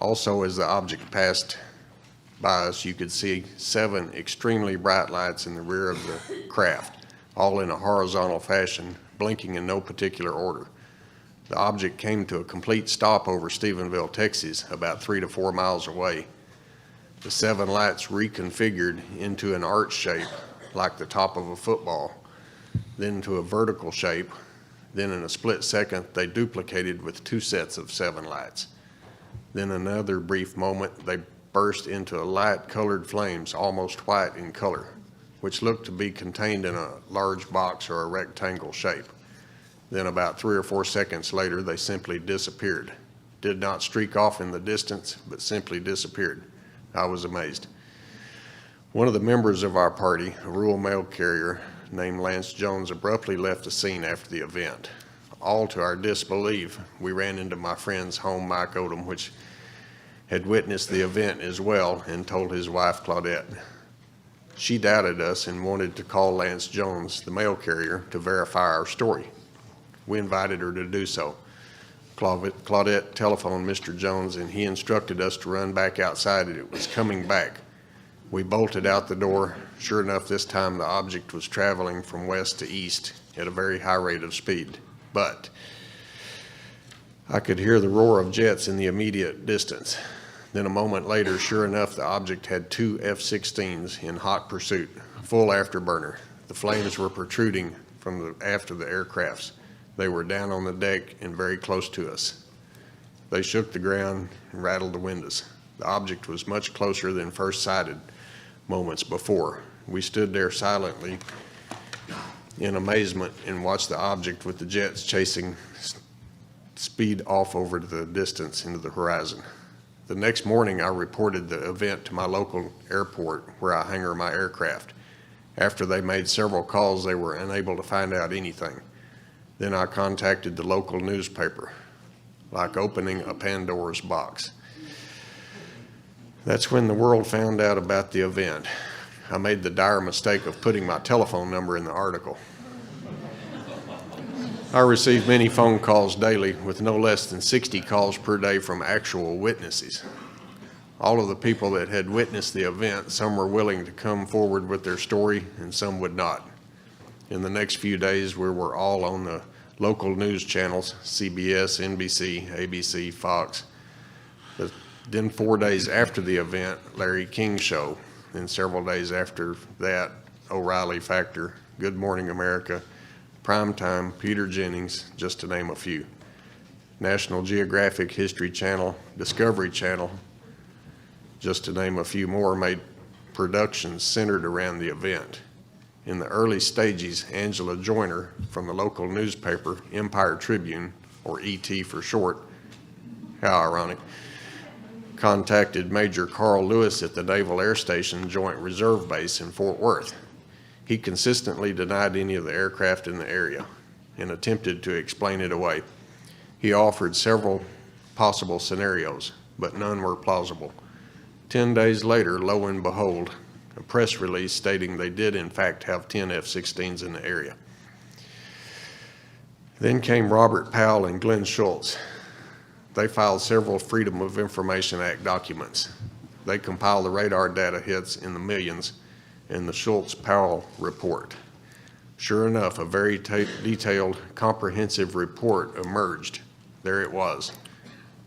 Speaker 8: Also, as the object passed by us, you could see 7 extremely bright lights in the rear of the craft, all in a horizontal fashion, blinking in no particular order. The object came to a complete stop over Stephenville, Texas, about 3 to 4 miles away. The 7 lights reconfigured into an arch shape like the top of a football, then to a vertical shape. Then in a split second, they duplicated with 2 sets of 7 lights. Then another brief moment, they burst into light-colored flames, almost white in color, which looked to be contained in a large box or a rectangle shape. Then about 3 or 4 seconds later, they simply disappeared. Did not streak off in the distance, but simply disappeared. I was amazed. One of the members of our party, a rural mail carrier named Lance Jones, abruptly left the scene after the event. All to our disbelief, we ran into my friend's home, Mike Odom, which had witnessed the event as well, and told his wife, Claudette. She doubted us and wanted to call Lance Jones, the mail carrier, to verify our story. We invited her to do so. Claudette telephoned Mr. Jones, and he instructed us to run back outside and it was coming back. We bolted out the door. Sure enough, this time the object was traveling from west to east at a very high rate of speed. But I could hear the roar of jets in the immediate distance. Then a moment later, sure enough, the object had 2 F-16s in hot pursuit, full afterburner. The flames were protruding from after the aircrafts. They were down on the deck and very close to us. They shook the ground and rattled the windows. The object was much closer than first sighted moments before. We stood there silently in amazement and watched the object with the jets chasing speed off over the distance into the horizon. The next morning, I reported the event to my local airport where I hangar my aircraft. After they made several calls, they were unable to find out anything. Then I contacted the local newspaper, like opening a Pandora's box. That's when the world found out about the event. I made the dire mistake of putting my telephone number in the article. I received many phone calls daily, with no less than 60 calls per day from actual witnesses. All of the people that had witnessed the event, some were willing to come forward with their story and some would not. In the next few days, we were all on the local news channels, CBS, NBC, ABC, Fox. But then 4 days after the event, Larry King Show. Then several days after that, O'Reilly Factor, Good Morning America, Primetime, Peter Jennings, just to name a few. National Geographic, History Channel, Discovery Channel, just to name a few more, made productions centered around the event. In the early stages, Angela Joyner from the local newspaper, Empire Tribune, or ET for short, how ironic, contacted Major Carl Lewis at the Naval Air Station Joint Reserve Base in Fort Worth. He consistently denied any of the aircraft in the area and attempted to explain it away. He offered several possible scenarios, but none were plausible. 10 days later, lo and behold, a press release stating they did in fact have 10 F-16s in the area. Then came Robert Powell and Glenn Schultz. They filed several Freedom of Information Act documents. They compiled the radar data hits in the millions in the Schultz-Powell report. Sure enough, a very detailed, comprehensive report emerged. There it was,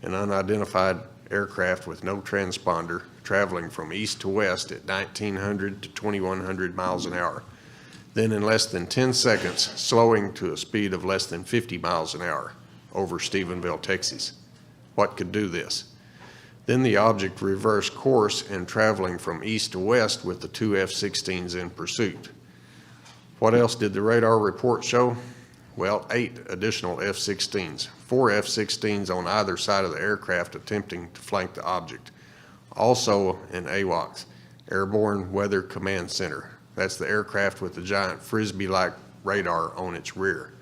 Speaker 8: an unidentified aircraft with no transponder traveling from east to west at 1,900 to 2,100 miles an hour. Then in less than 10 seconds, slowing to a speed of less than 50 miles an hour over Stephenville, Texas. What could do this? Then the object reversed course and traveling from east to west with the 2 F-16s in pursuit. What else did the radar report show? Well, 8 additional F-16s, 4 F-16s on either side of the aircraft attempting to flank the object. Also an AWACS, Airborne Weather Command Center. That's the aircraft with the giant Frisbee-like radar on its rear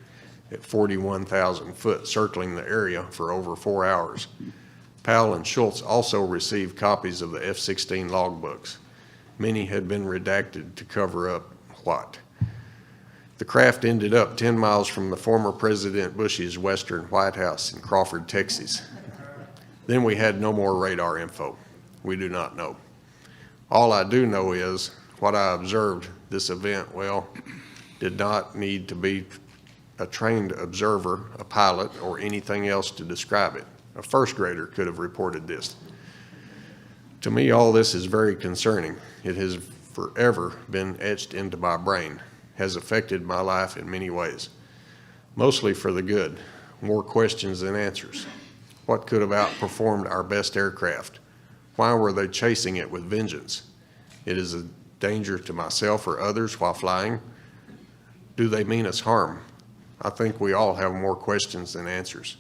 Speaker 8: at 41,000 foot, circling the area for over 4 hours. Powell and Schultz also received copies of the F-16 logbooks. Many had been redacted to cover up what? The craft ended up 10 miles from the former President Bush's Western White House in Crawford, Texas. Then we had no more radar info. We do not know. All I do know is what I observed this event, well, did not need to be a trained observer, a pilot, or anything else to describe it. A first grader could have reported this. To me, all this is very concerning. It has forever been etched into my brain, has affected my life in many ways, mostly for the good, more questions than answers. What could have outperformed our best aircraft? Why were they chasing it with vengeance? It is a danger to myself or others while flying. Do they mean us harm? I think we all have more questions than answers.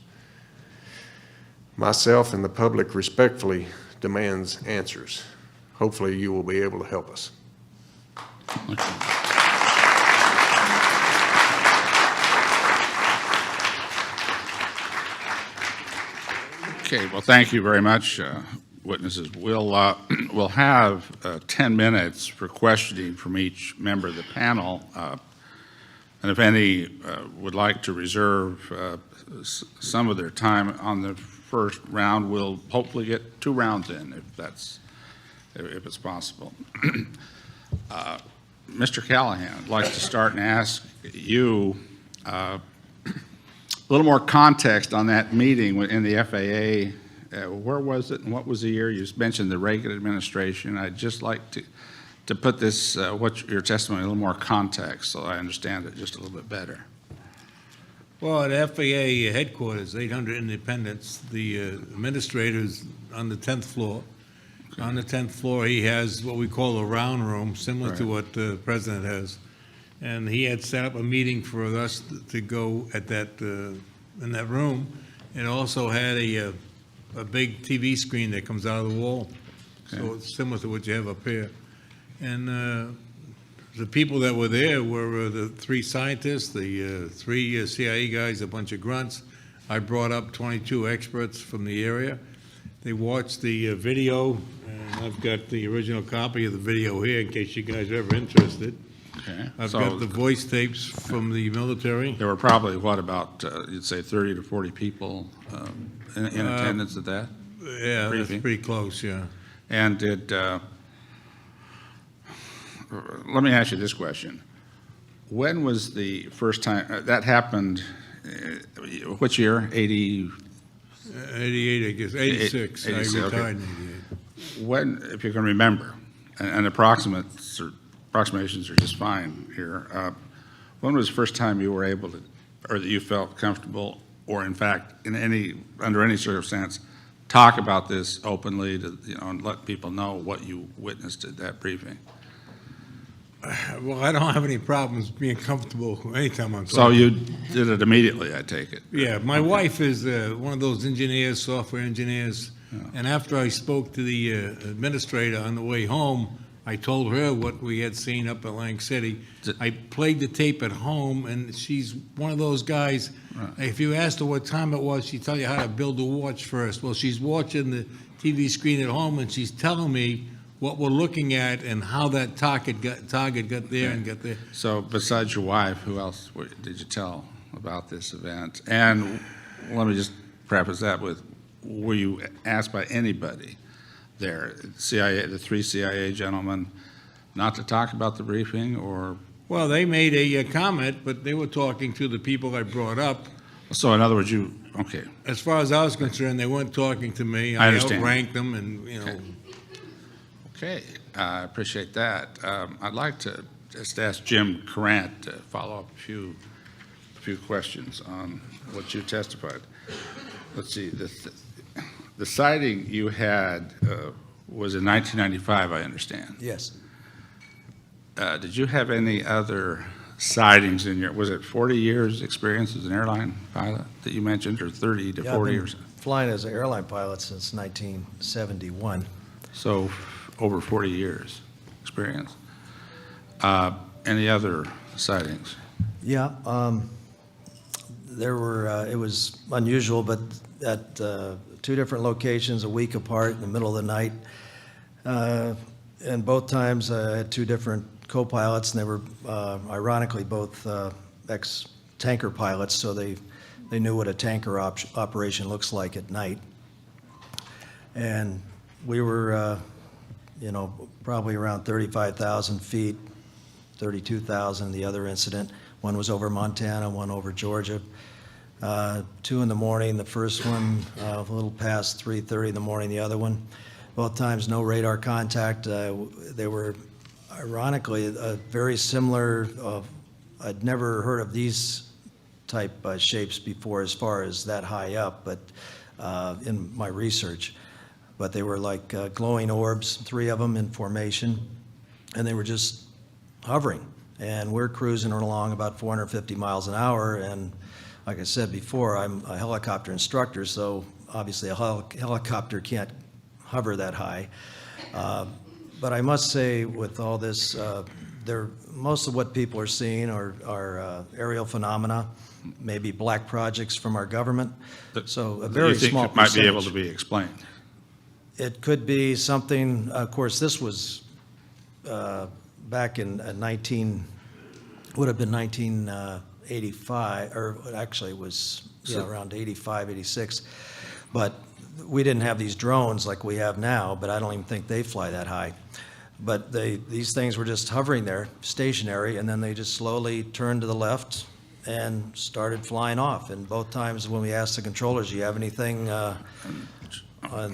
Speaker 8: Myself and the public respectfully demands answers. Hopefully you will be able to help us.
Speaker 3: Okay, well, thank you very much, witnesses. We'll have 10 minutes for questioning from each member of the panel. And if any would like to reserve some of their time on the first round, we'll hopefully get 2 rounds in, if it's possible. Mr. Callahan, I'd like to start and ask you a little more context on that meeting in the FAA. Where was it and what was the year? You mentioned the Reagan administration. I'd just like to put this, your testimony, in a little more context so I understand it just a little bit better.
Speaker 4: Well, at FAA headquarters, 800 Independence, the administrator's on the 10th floor. On the 10th floor, he has what we call a round room, similar to what the president has. And he had set up a meeting for us to go at that, in that room. It also had a big TV screen that comes out of the wall. Okay. So it's similar to what you have up here. And the people that were there were the 3 scientists, the 3 CIA guys, a bunch of grunts. I brought up 22 experts from the area. They watched the video, and I've got the original copy of the video here in case you guys are ever interested.
Speaker 3: Okay.
Speaker 4: I've got the voice tapes from the military.
Speaker 3: There were probably, what, about, you'd say 30 to 40 people in attendance at that?
Speaker 4: Yeah, briefing? That's pretty close, yeah.
Speaker 3: And let me ask you this question. When was the first time, that happened, which year, 88,
Speaker 4: I guess, 86.
Speaker 3: 86,
Speaker 4: I retired
Speaker 3: okay.
Speaker 4: in 88.
Speaker 3: When, if you can remember, and approximations are just fine here, when was the first time you were able to, or that you felt comfortable, or in fact, under any circumstance, talk about this openly to, and let people know what you witnessed at that briefing?
Speaker 4: Well, I don't have any problems being comfortable anytime I'm talking.
Speaker 3: So you did it immediately, I take it?
Speaker 4: Yeah, my wife is one of those engineers, software engineers, and after I spoke to the administrator on the way home, I told her what we had seen up at Lang City. I played the tape at home, and she's one of those guys, if you asked her what time it was, she'd tell you how to build a watch first. Well, she's watching the TV screen at home, and she's telling me what we're looking at and how that target got there and got there.
Speaker 3: So besides your wife, who else did you tell about this event? And let me just preface that with, were you asked by anybody there, CIA, the 3 CIA gentlemen, not to talk about the briefing, or?
Speaker 4: Well, they made a comment, but they were talking to the people I brought up.
Speaker 3: So in other words, okay.
Speaker 4: As far as I was concerned, they weren't talking to me.
Speaker 3: I understand.
Speaker 4: outranked them, and
Speaker 3: Okay. Okay, I appreciate that. I'd like to just ask Jim Courant to follow up a few questions on what you testified. Let's see, the sighting you had was in 1995, I understand.
Speaker 6: Yes.
Speaker 3: Did you have any other sightings in was it 40 years experience as an airline pilot that you mentioned, or 30 to 40 years?
Speaker 6: I've been flying as an airline pilot since 1971.
Speaker 3: So over 40 years experience. Any other sightings?
Speaker 6: Yeah, there were, it was unusual, but at 2 different locations a week apart in the middle of the night. And both times I had 2 different co-pilots, and they were ironically both ex-tanker pilots, so they knew what a tanker operation looks like at night. And we were, probably around 35,000 feet, 32,000 the other incident. One was over Montana, one over Georgia. 2 in the morning, the first one, a little past 3:30 in the morning, the other one. Both times, no radar contact. They were Ironically, very similar, I'd never heard of these type shapes before as far as that high up, but in my research. But they were like glowing orbs, 3 of them in formation, and they were just hovering. And we're cruising along about 450 miles an hour, and like I said before, I'm a helicopter instructor, so obviously a helicopter can't hover that high. But I must say, with all this, most of what people are seeing are aerial phenomena, maybe black projects from our government. So a very small
Speaker 3: You think it might be able
Speaker 6: percentage.
Speaker 3: to be explained?
Speaker 6: It could be something, of course, this was back in would have been 1985, or actually it was around 85, 86. But we didn't have these drones like we have now, but I don't even think they fly that high. But these things were just hovering there, stationary, and then they just slowly turned to the left and started flying off. And both times when we asked the controllers, do you have anything on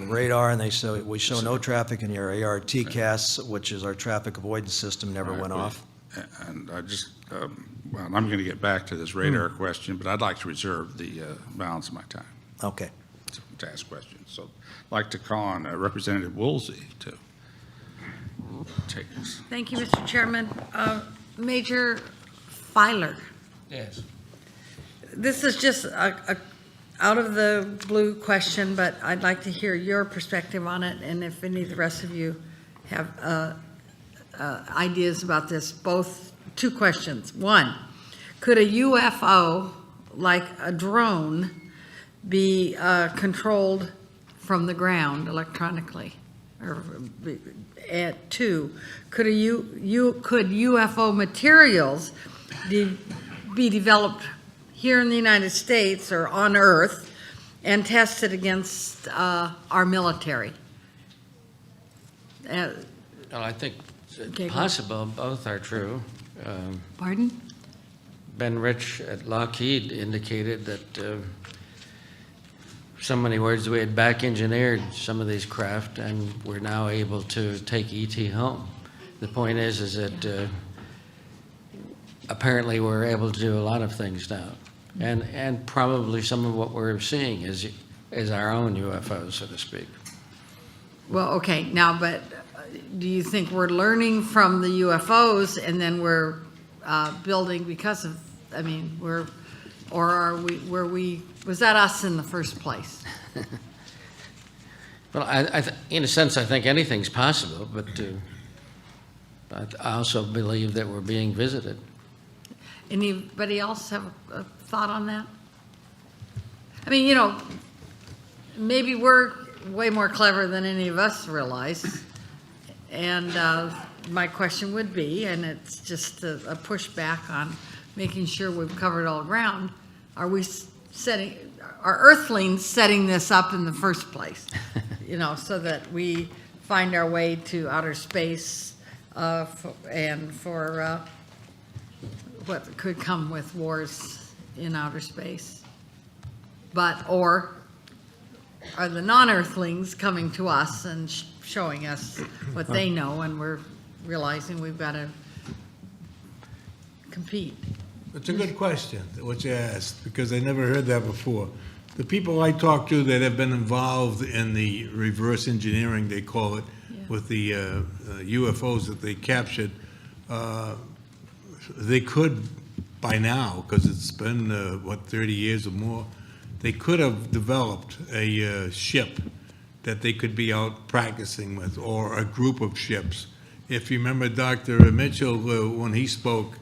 Speaker 6: the radar, and they say, we show no traffic in your AR. TCAS, which is our traffic avoidance system, never went off.
Speaker 3: And I just, well, I'm going to get back to this radar question, but I'd like to reserve the balance of my time
Speaker 6: Okay.
Speaker 3: to ask questions. So I'd like to call on Representative Woolsey to take this.
Speaker 9: Thank you, Mr. Chairman. Major Filer,
Speaker 5: Yes.
Speaker 9: this is just a out of the blue question, but I'd like to hear your perspective on it, and if any of the rest of you have ideas about this. Both, 2 questions. 1, could a UFO, like a drone, be controlled from the ground electronically? Or 2, could UFO materials be developed here in the United States or on Earth and tested against our military?
Speaker 5: Well, I think
Speaker 9: Okay,
Speaker 5: it's
Speaker 9: go.
Speaker 5: possible both are true.
Speaker 9: Pardon?
Speaker 5: Ben Rich at Lockheed indicated that so many words we had back engineered some of these craft, and we're now able to take ET home. The point is that apparently we're able to do a lot of things now, and probably some of what we're seeing is our own UFOs, so to speak.
Speaker 9: Well, okay, now, but do you think we're learning from the UFOs and then we're building because of, I mean, or are we, was that us in the first place?
Speaker 5: Well, in a sense, I think anything's possible, but I also believe that we're being visited.
Speaker 9: Anybody else have a thought on that? I mean, you know, maybe we're way more clever than any of us realize. And my question would be, and it's just a pushback on making sure we've covered all ground, are Earthlings setting this up in the first place? You know, so that we find our way to outer space and for what could come with wars in outer space. Or are the non-Earthlings coming to us and showing us what they know, and we're realizing we've got to compete?
Speaker 4: It's a good question, what you asked, because I never heard that before. The people I talk to that have been involved in the reverse engineering, they call it, with the UFOs that they captured, they could, by now, because it's been, 30 years or more, they could have developed a ship that they could be out practicing with, or a group of ships. If you remember Dr. Mitchell, when he spoke,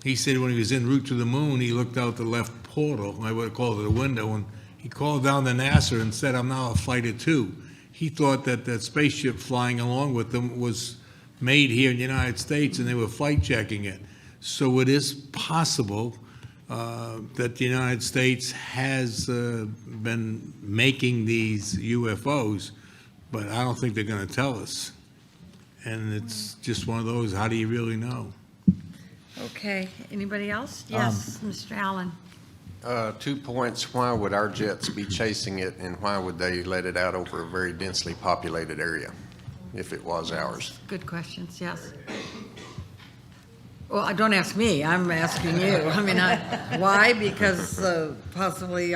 Speaker 4: he said when he was en route to the moon, he looked out the left portal, I would have called it a window, and he called down to NASA and said, I'm now a fighter too. He thought that that spaceship flying along with them was made here in the United States, and they were flight checking it. So it is possible that the United States has been making these UFOs, but I don't think they're going to tell us. And it's just one of those, how do you really know?
Speaker 9: Okay, anybody else? Yes, Mr. Allen.
Speaker 8: 2 points. Why would our jets be chasing it, and why would they let it out over a very densely populated area if it was ours?
Speaker 9: Good questions, yes. Well, don't ask me, I'm asking you. I mean, why? Because possibly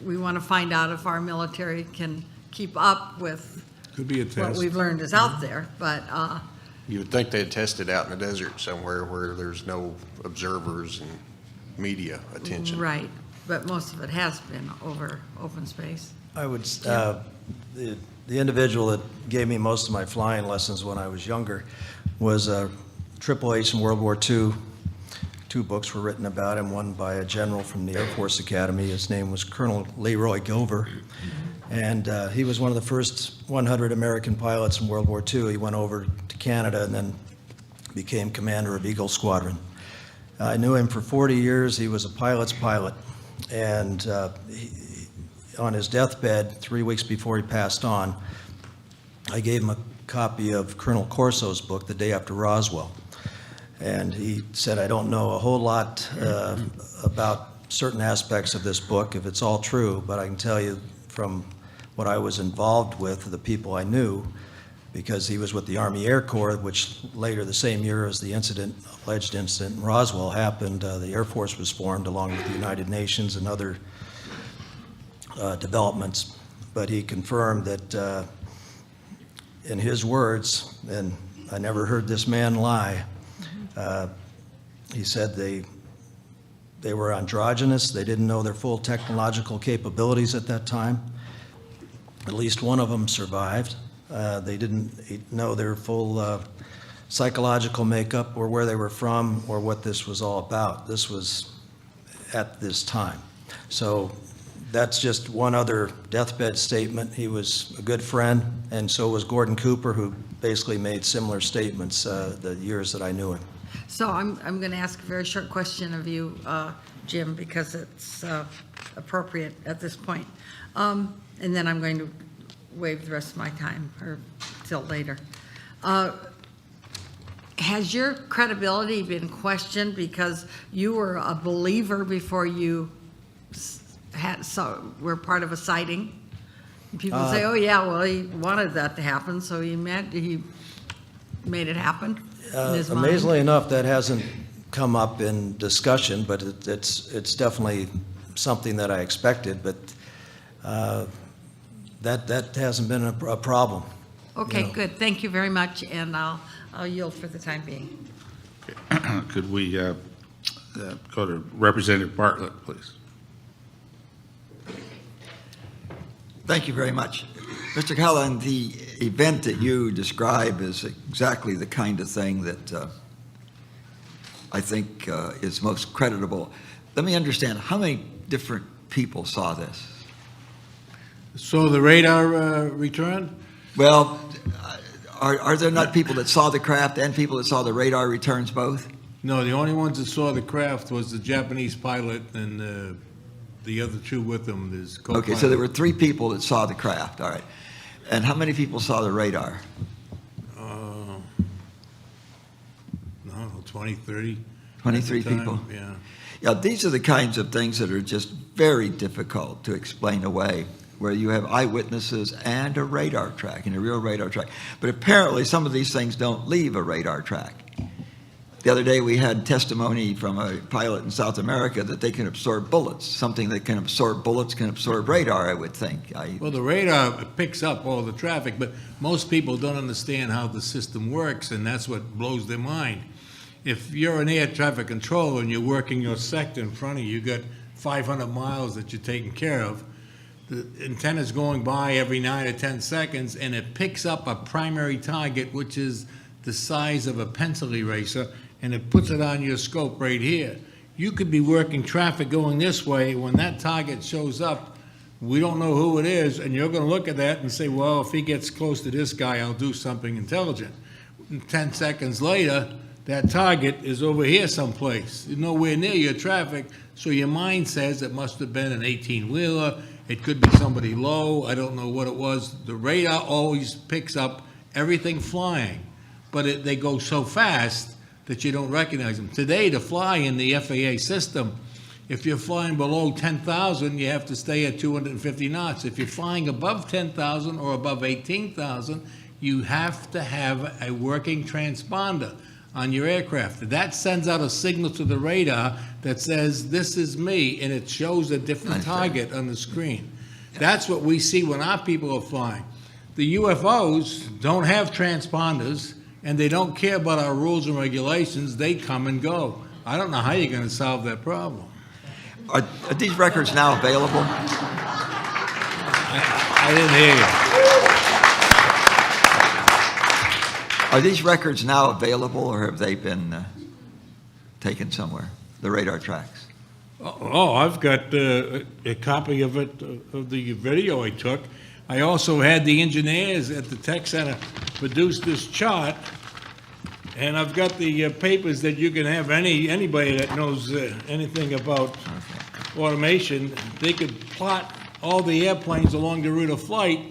Speaker 9: we want to find out if our military can keep up with
Speaker 4: Could be a
Speaker 9: what
Speaker 4: test.
Speaker 9: we've learned is out there, but,
Speaker 8: You would think they'd test it out in the desert somewhere where there's no observers and media attention.
Speaker 9: right. But most of it has been over open space.
Speaker 6: I would, the individual that gave me most of my flying lessons when I was younger was Triple H in World War II. 2 books were written about him, one by a general from the Air Force Academy. His name was Colonel Leroy Gover. And he was one of the first 100 American pilots in World War II. He went over to Canada and then became commander of Eagle Squadron. I knew him for 40 years. He was a pilot's pilot. And on his deathbed, 3 weeks before he passed on, I gave him a copy of Colonel Corso's book, The Day After Roswell. And he said, I don't know a whole lot about certain aspects of this book, if it's all true, but I can tell you from what I was involved with, the people I knew, because he was with the Army Air Corps, which later the same year as the alleged incident in Roswell happened, the Air Force was formed along with the United Nations and other developments. But he confirmed that in his words, and I never heard this man lie, he said they were androgynous, they didn't know their full technological capabilities at that time. At least one of them survived. They didn't know their full psychological makeup or where they were from or what this was all about. This was at this time. So that's just one other deathbed statement. He was a good friend, and so was Gordon Cooper, who basically made similar statements the years that I knew him.
Speaker 9: So I'm going to ask a very short question of you, Jim, because it's appropriate at this point. And then I'm going to waive the rest of my time or till later. Has your credibility been questioned because you were a believer before you were part of a sighting? People say, oh yeah, well, he wanted that to happen, so he made it happen in his mind.
Speaker 6: Amazingly enough, that hasn't come up in discussion, but it's definitely something that I expected, but that hasn't been a problem.
Speaker 9: Okay,
Speaker 6: you know.
Speaker 9: good. Thank you very much, and I'll yield for the time being.
Speaker 3: Could we go to Representative Bartlett, please?
Speaker 10: Thank you very much. Mr. Callahan, the event that you describe is exactly the kind of thing that I think is most creditable. Let me understand, how many different people saw this?
Speaker 4: So the radar return?
Speaker 10: Well, are there not people that saw the craft and people that saw the radar returns both?
Speaker 4: No, the only ones that saw the craft was the Japanese pilot and the other 2 with him, his co-pilot.
Speaker 10: Okay, so there were 3 people that saw the craft, all right. And how many people saw the radar?
Speaker 4: No, 20, 30.
Speaker 10: 23
Speaker 4: at the time,
Speaker 10: people?
Speaker 4: Yeah.
Speaker 10: Yeah, these are the kinds of things that are just very difficult to explain away, where you have eyewitnesses and a radar track, and a real radar track. But apparently some of these things don't leave a radar track. The other day we had testimony from a pilot in South America that they can absorb bullets. Something that can absorb bullets can absorb radar, I would think.
Speaker 4: Well, the radar picks up all the traffic, but most people don't understand how the system works, and that's what blows their mind. If you're an air traffic controller and you're working your sector in front of you, you've got 500 miles that you're taking care of, the antenna's going by every 9 or 10 seconds, and it picks up a primary target, which is the size of a pencil eraser, and it puts it on your scope right here. You could be working traffic going this way. When that target shows up, we don't know who it is, and you're going to look at that and say, well, if he gets close to this guy, I'll do something intelligent. 10 seconds later, that target is over here someplace, nowhere near your traffic, so your mind says it must have been an 18-wheeler, it could be somebody low, I don't know what it was. The radar always picks up everything flying, but they go so fast that you don't recognize them. Today, to fly in the FAA system, if you're flying below 10,000, you have to stay at 250 knots. If you're flying above 10,000 or above 18,000, you have to have a working transponder. on your aircraft. That sends out a signal to the radar that says, this is me, and it shows a different target on the screen. That's what we see when our people are flying. The UFOs don't have transponders, and they don't care about our rules and regulations. They come and go. I don't know how you're going to solve that problem.
Speaker 10: Are these records now available?
Speaker 4: I didn't hear you.
Speaker 10: Are these records now available, or have they been taken somewhere, the radar tracks?
Speaker 4: Oh, I've got a copy of it, of the video I took. I also had the engineers at the tech center produce this chart, and I've got the papers that you can have anybody that knows anything about automation. They could plot all the airplanes along the route of flight,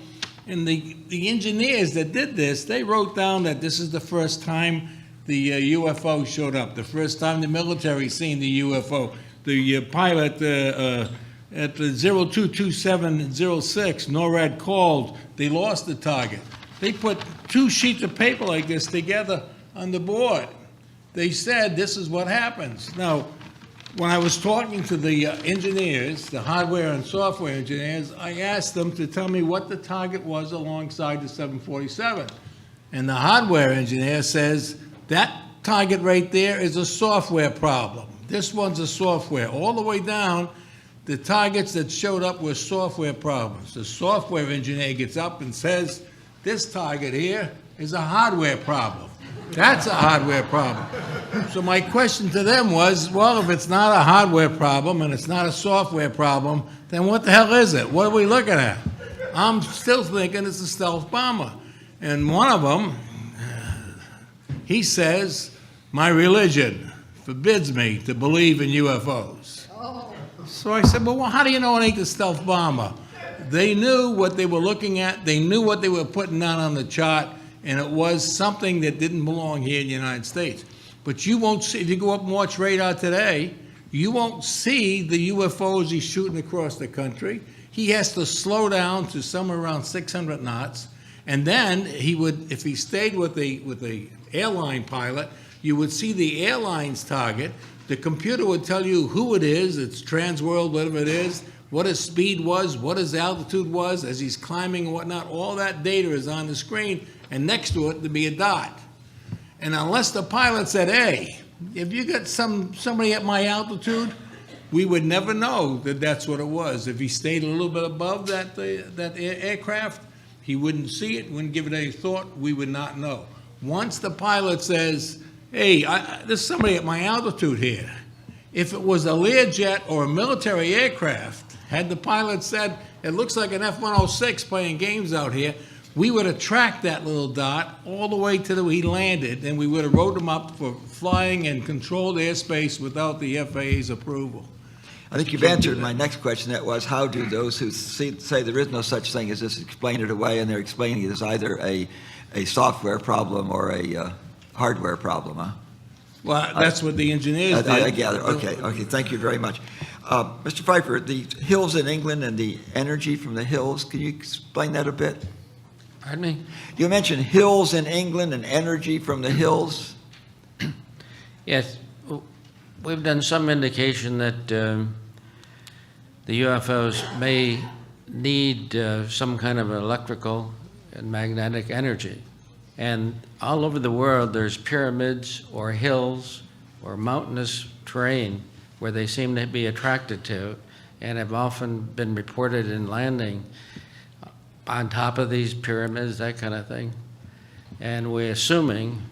Speaker 4: and the engineers that did this, they wrote down that this is the first time the UFO showed up, the first time the military seen the UFO. The pilot at the 022706, NORAD called, they lost the target. They put 2 sheets of paper like this together on the board. They said, this is what happens. Now, when I was talking to the engineers, the hardware and software engineers, I asked them to tell me what the target was alongside the 747. And the hardware engineer says, that target right there is a software problem. This one's a software. All the way down, the targets that showed up were software problems. The software engineer gets up and says, this target here is a hardware problem. That's a hardware problem. So my question to them was, well, if it's not a hardware problem and it's not a software problem, then what the hell is it? What are we looking at? I'm still thinking it's a stealth bomber. And one of them, he says, my religion forbids me to believe in UFOs. So I said, well, how do you know it ain't the stealth bomber? They knew what they were looking at. They knew what they were putting down on the chart, and it was something that didn't belong here in the United States. But you won't see, if you go up and watch radar today, you won't see the UFOs he's shooting across the country. He has to slow down to somewhere around 600 knots, and then he would, if he stayed with the airline pilot, you would see the airline's target. The computer would tell you who it is, it's transworld, whatever it is, what his speed was, what his altitude was as he's climbing and whatnot. All that data is on the screen, and next to it there'd be a dot. And unless the pilot said, hey, if you got somebody at my altitude, we would never know that that's what it was. If he stayed a little bit above that aircraft, he wouldn't see it, wouldn't give it any thought, we would not know. Once the pilot says, hey, there's somebody at my altitude here. If it was a Learjet or a military aircraft, had the pilot said, it looks like an F-106 playing games out here, we would have tracked that little dot all the way to he landed, and we would have wrote him up for flying and controlled airspace without the FAA's approval.
Speaker 10: I think you've answered my next question. That was, how do those who say there is no such thing as this explain it away, and they're explaining it as either a software problem or a hardware problem, huh?
Speaker 4: Well, that's what the engineers did.
Speaker 10: I gather. Okay, thank you very much. Mr. Pfeiffer, the hills in England and the energy from the hills, can you explain that a bit?
Speaker 5: Pardon me?
Speaker 10: You mentioned hills in England and energy from the hills.
Speaker 5: Yes, we've done some indication that the UFOs may need some kind of electrical and magnetic energy. And all over the world, there's pyramids or hills or mountainous terrain where they seem to be attracted to, and have often been reported in landing on top of these pyramids, that kind of thing. And we're assuming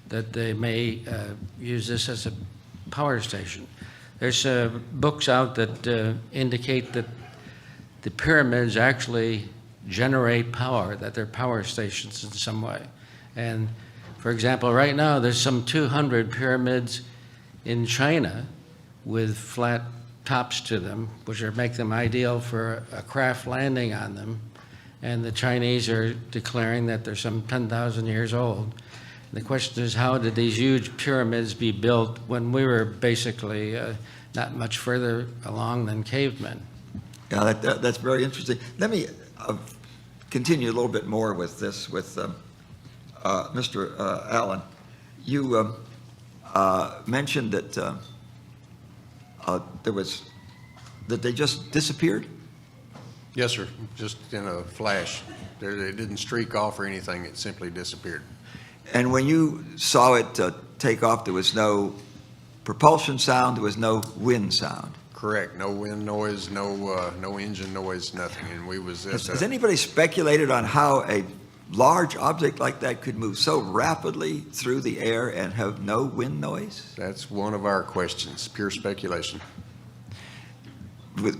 Speaker 5: that they may use this as a power station. There's books out that indicate that the pyramids actually generate power, that they're power stations in some way. And for example, right now there's some 200 pyramids in China with flat tops to them, which make them ideal for a craft landing on them. And the Chinese are declaring that they're some 10,000 years old. And the question is, how did these huge pyramids be built when we were basically not much further along than cavemen?
Speaker 10: Yeah, that's very interesting. Let me continue a little bit more with this, with Mr. Allen. You mentioned that that they just disappeared?
Speaker 8: Yes, sir, just in a flash. It didn't streak off or anything, it simply disappeared.
Speaker 10: And when you saw it take off, there was no propulsion sound, there was no wind sound?
Speaker 8: Correct, no wind noise, no engine noise, nothing, and we was at
Speaker 10: Has anybody speculated on how a large object like that could move so rapidly through the air and have no wind noise?
Speaker 8: That's one of our questions, pure speculation.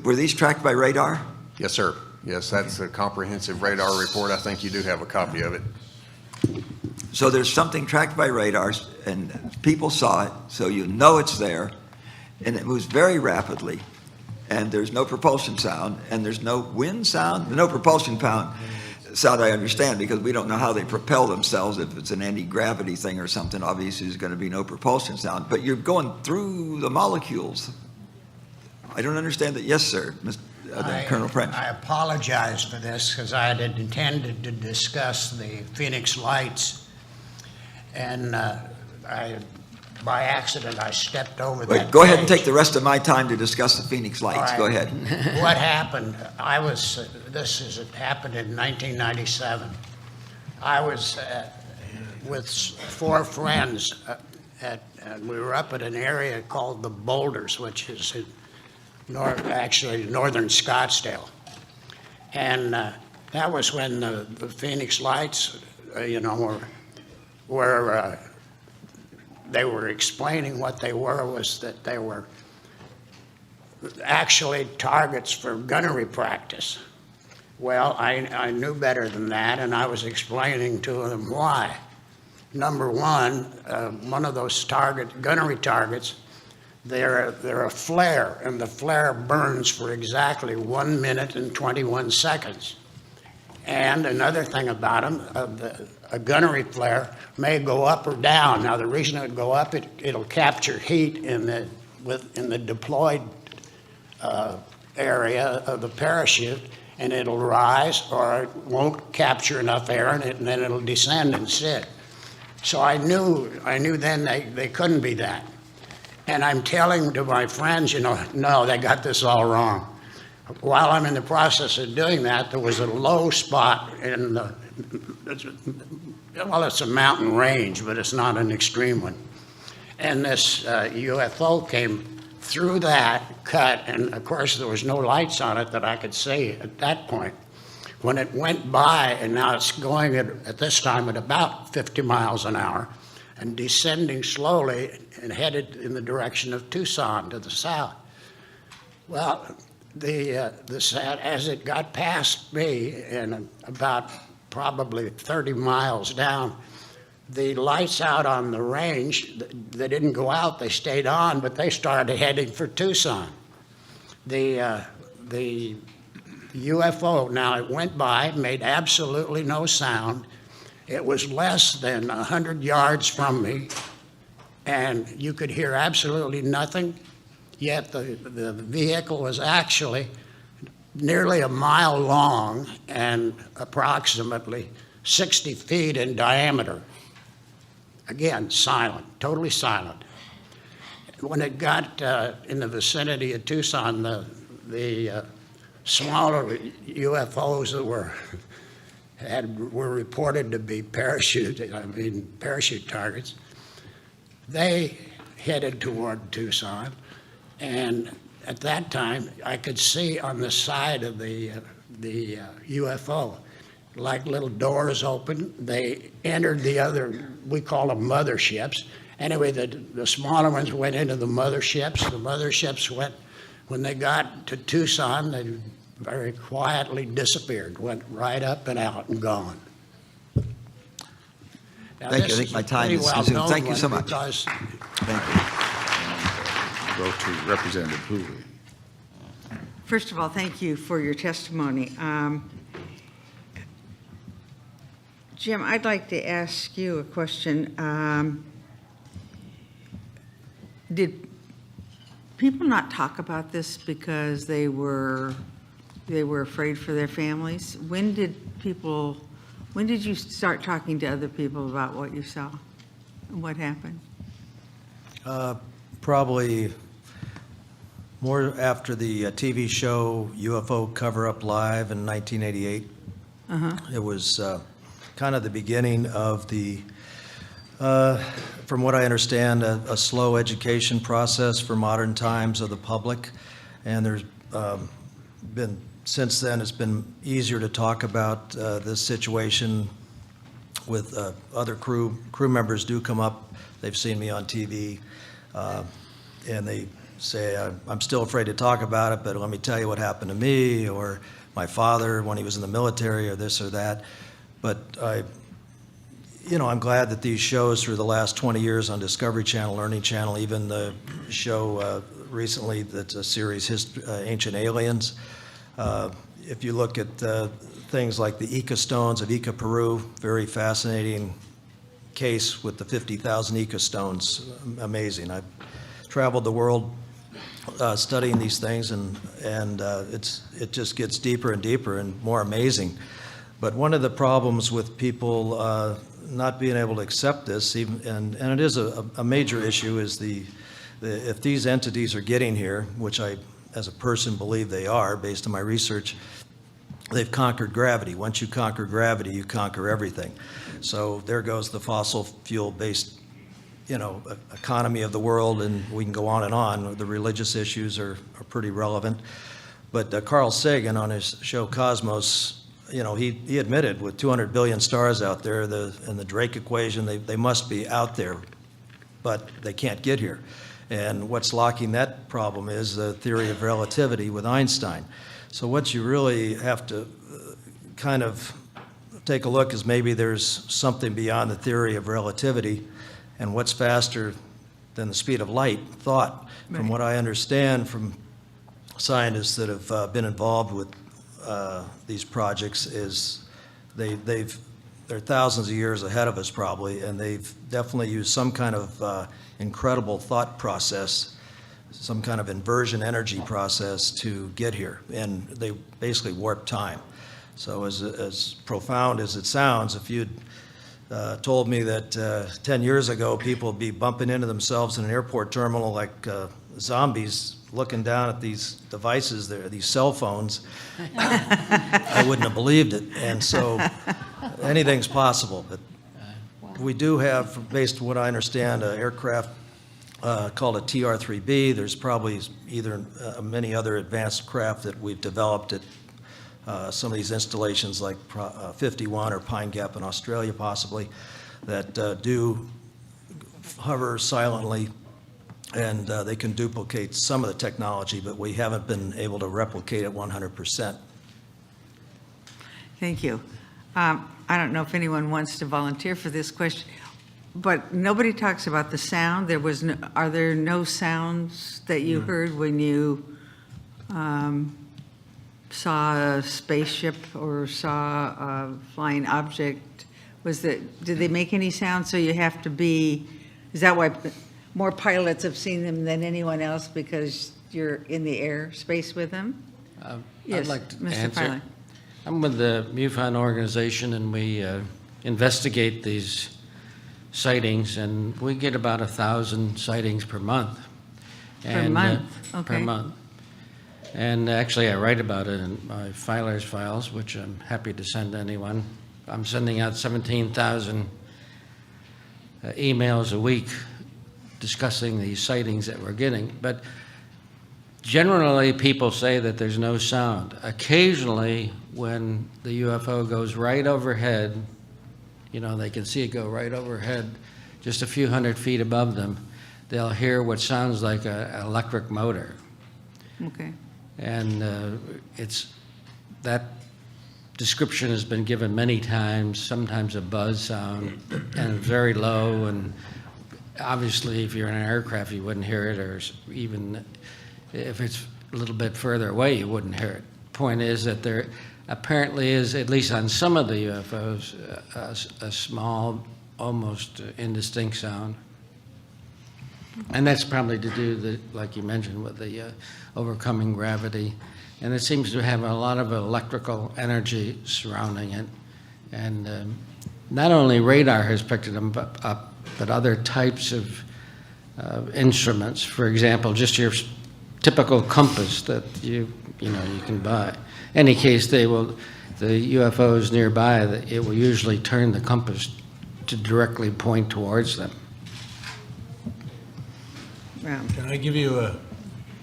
Speaker 10: Were these tracked by radar?
Speaker 8: Yes, sir. Yes, that's a comprehensive radar report. I think you do have a copy of it.
Speaker 10: So there's something tracked by radars, and people saw it, so you know it's there, and it moves very rapidly, and there's no propulsion sound, and there's no wind sound, no propulsion sound I understand, because we don't know how they propel themselves. If it's an anti-gravity thing or something, obviously there's going to be no propulsion sound, but you're going through the molecules. I don't understand that. Yes, sir, Colonel French.
Speaker 7: I apologize for this because I had intended to discuss the Phoenix Lights, and by accident I stepped over that.
Speaker 10: Wait, go ahead and
Speaker 7: page.
Speaker 10: take the rest of my time to discuss the Phoenix Lights.
Speaker 7: All right.
Speaker 10: Go ahead.
Speaker 7: What happened? It happened in 1997. I was with 4 friends and we were up at an area called the Boulders, which is in northern Scottsdale. And that was when the Phoenix Lights, were they were explaining what they were, was that they were actually targets for gunnery practice. Well, I knew better than that, and I was explaining to them why. Number one of those gunnery targets, they're a flare, and the flare burns for exactly 1 minute and 21 seconds. And another thing about them, a gunnery flare may go up or down. Now, the reason it would go up, it'll capture heat in the deployed area of the parachute, and it'll rise, or it won't capture enough air in it, and then it'll descend and sit. So I knew then they couldn't be that. And I'm telling to my friends, no, they got this all wrong. While I'm in the process of doing that, there was a low spot it's a mountain range, but it's not an extreme one. And this UFO came through that cut, and of course there was no lights on it that I could see at that point. When it went by, and now it's going at this time at about 50 miles an hour, and descending slowly and headed in the direction of Tucson to the south. Well, as it got past me and about probably 30 miles down, the lights out on the range, they didn't go out, they stayed on, but they started heading for Tucson. The UFO, now it went by, made absolutely no sound. It was less than 100 yards from me, and you could hear absolutely nothing, yet the vehicle was actually nearly a mile long and approximately 60 feet in diameter. Again, silent, totally silent. When it got in the vicinity of Tucson, the smaller UFOs that were reported to be parachute targets, they headed toward Tucson, and at that time I could see on the side of the UFO like little doors open. They entered the other, we call them motherships. Anyway, the smaller ones went into the motherships. The motherships went, when they got to Tucson, they very quietly disappeared, went right up and out and gone. Now,
Speaker 10: Thank you. I think my time is consumed. Thank you so much. Thank you.
Speaker 3: Go to Representative Hooley.
Speaker 11: First of all, thank you for your testimony. Jim, I'd like to ask you a question. Did people not talk about this because they were afraid for their families? When did you start talking to other people about what you saw and what happened?
Speaker 6: Probably more after the TV show UFO Cover-Up Live in 1988. It was kind of the beginning of the, from what I understand, a slow education process for modern times of the public. And there's been, since then, it's been easier to talk about this situation with other crew members do come up. They've seen me on TV, and they say, I'm still afraid to talk about it, but let me tell you what happened to me, or my father when he was in the military, or this or that. But I'm glad that these shows through the last 20 years on Discovery Channel, Learning Channel, even the show recently that's a series, Ancient Aliens. If you look at things like the Ica stones of Ica, Peru, very fascinating case with the 50,000 Ica stones, amazing. I've traveled the world studying these things, and it just gets deeper and deeper and more amazing. But one of the problems with people not being able to accept this, and it is a major issue, is if these entities are getting here, which I, as a person, believe they are, based on my research, they've conquered gravity. Once you conquer gravity, you conquer everything. So there goes the fossil fuel-based economy of the world, and we can go on and on. The religious issues are pretty relevant. But Carl Sagan, on his show Cosmos, he admitted with 200 billion stars out there, in the Drake equation, they must be out there, but they can't get here. And what's locking that problem is the theory of relativity with Einstein. So what you really have to kind of take a look is maybe there's something beyond the theory of relativity, and what's faster than the speed of light, thought. Right. From what I understand from scientists that have been involved with these projects, is they're thousands of years ahead of us probably, and they've definitely used some kind of incredible thought process, some kind of inversion energy process to get here, and they basically warp time. So as profound as it sounds, if you'd told me that 10 years ago people would be bumping into themselves in an airport terminal like zombies looking down at these devices there, these cell phones, I wouldn't have believed it. And so anything's possible. But we do have, based on what I understand, an aircraft called a TR-3B. There's probably either many other advanced craft that we've developed at some of these installations like 51 or Pine Gap in Australia possibly, that do hover silently, and they can duplicate some of the technology, but we haven't been able to replicate it 100%.
Speaker 11: Thank you. I don't know if anyone wants to volunteer for this question, but nobody talks about the sound. Are there no sounds that you heard when you saw a spaceship or saw a flying object? Did they make any sound? So you have to be, is that why more pilots have seen them than anyone else, because you're in the airspace with them? Yes,
Speaker 5: I'd like to
Speaker 11: Mr.
Speaker 5: answer.
Speaker 11: Pilot.
Speaker 5: I'm with the MUFON organization, and we investigate these sightings, and we get about 1,000 sightings per month.
Speaker 11: Per month, okay.
Speaker 5: Per month. And actually, I write about it in my filer's files, which I'm happy to send to anyone. I'm sending out 17,000 emails a week discussing these sightings that we're getting. But generally, people say that there's no sound. Occasionally, when the UFO goes right overhead, they can see it go right overhead, just a few hundred feet above them, they'll hear what sounds like an electric motor.
Speaker 11: Okay.
Speaker 5: And that description has been given many times, sometimes a buzz sound, and very low, and obviously if you're in an aircraft you wouldn't hear it, or even if it's a little bit further away you wouldn't hear it. Point is that there apparently is, at least on some of the UFOs, a small, almost indistinct sound. And that's probably to do, like you mentioned, with the overcoming gravity. And it seems to have a lot of electrical energy surrounding it. And not only radar has picked it up, but other types of instruments. For example, just your typical compass that you can buy. In any case, the UFOs nearby, it will usually turn the compass to directly point towards them.
Speaker 11: Wow.
Speaker 4: Can I give you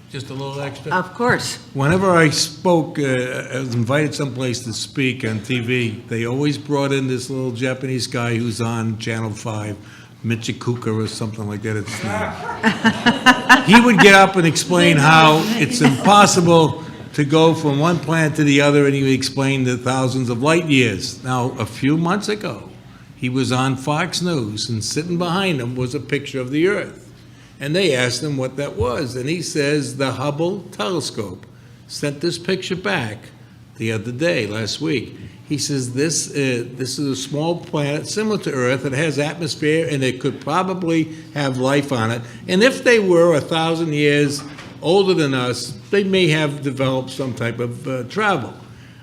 Speaker 4: just a little extra?
Speaker 11: Of course.
Speaker 4: Whenever I spoke, I was invited someplace to speak on TV, they always brought in this little Japanese guy who's on Channel 5, Michikuka or something like that. It's he would get up and explain how it's impossible to go from one planet to the other, and he would explain the thousands of light years. Now, a few months ago, he was on Fox News, and sitting behind him was a picture of the Earth. And they asked him what that was, and he says the Hubble telescope sent this picture back the other day, last week. He says this is a small planet similar to Earth. It has atmosphere, and it could probably have life on it. And if they were 1,000 years older than us, they may have developed some type of travel.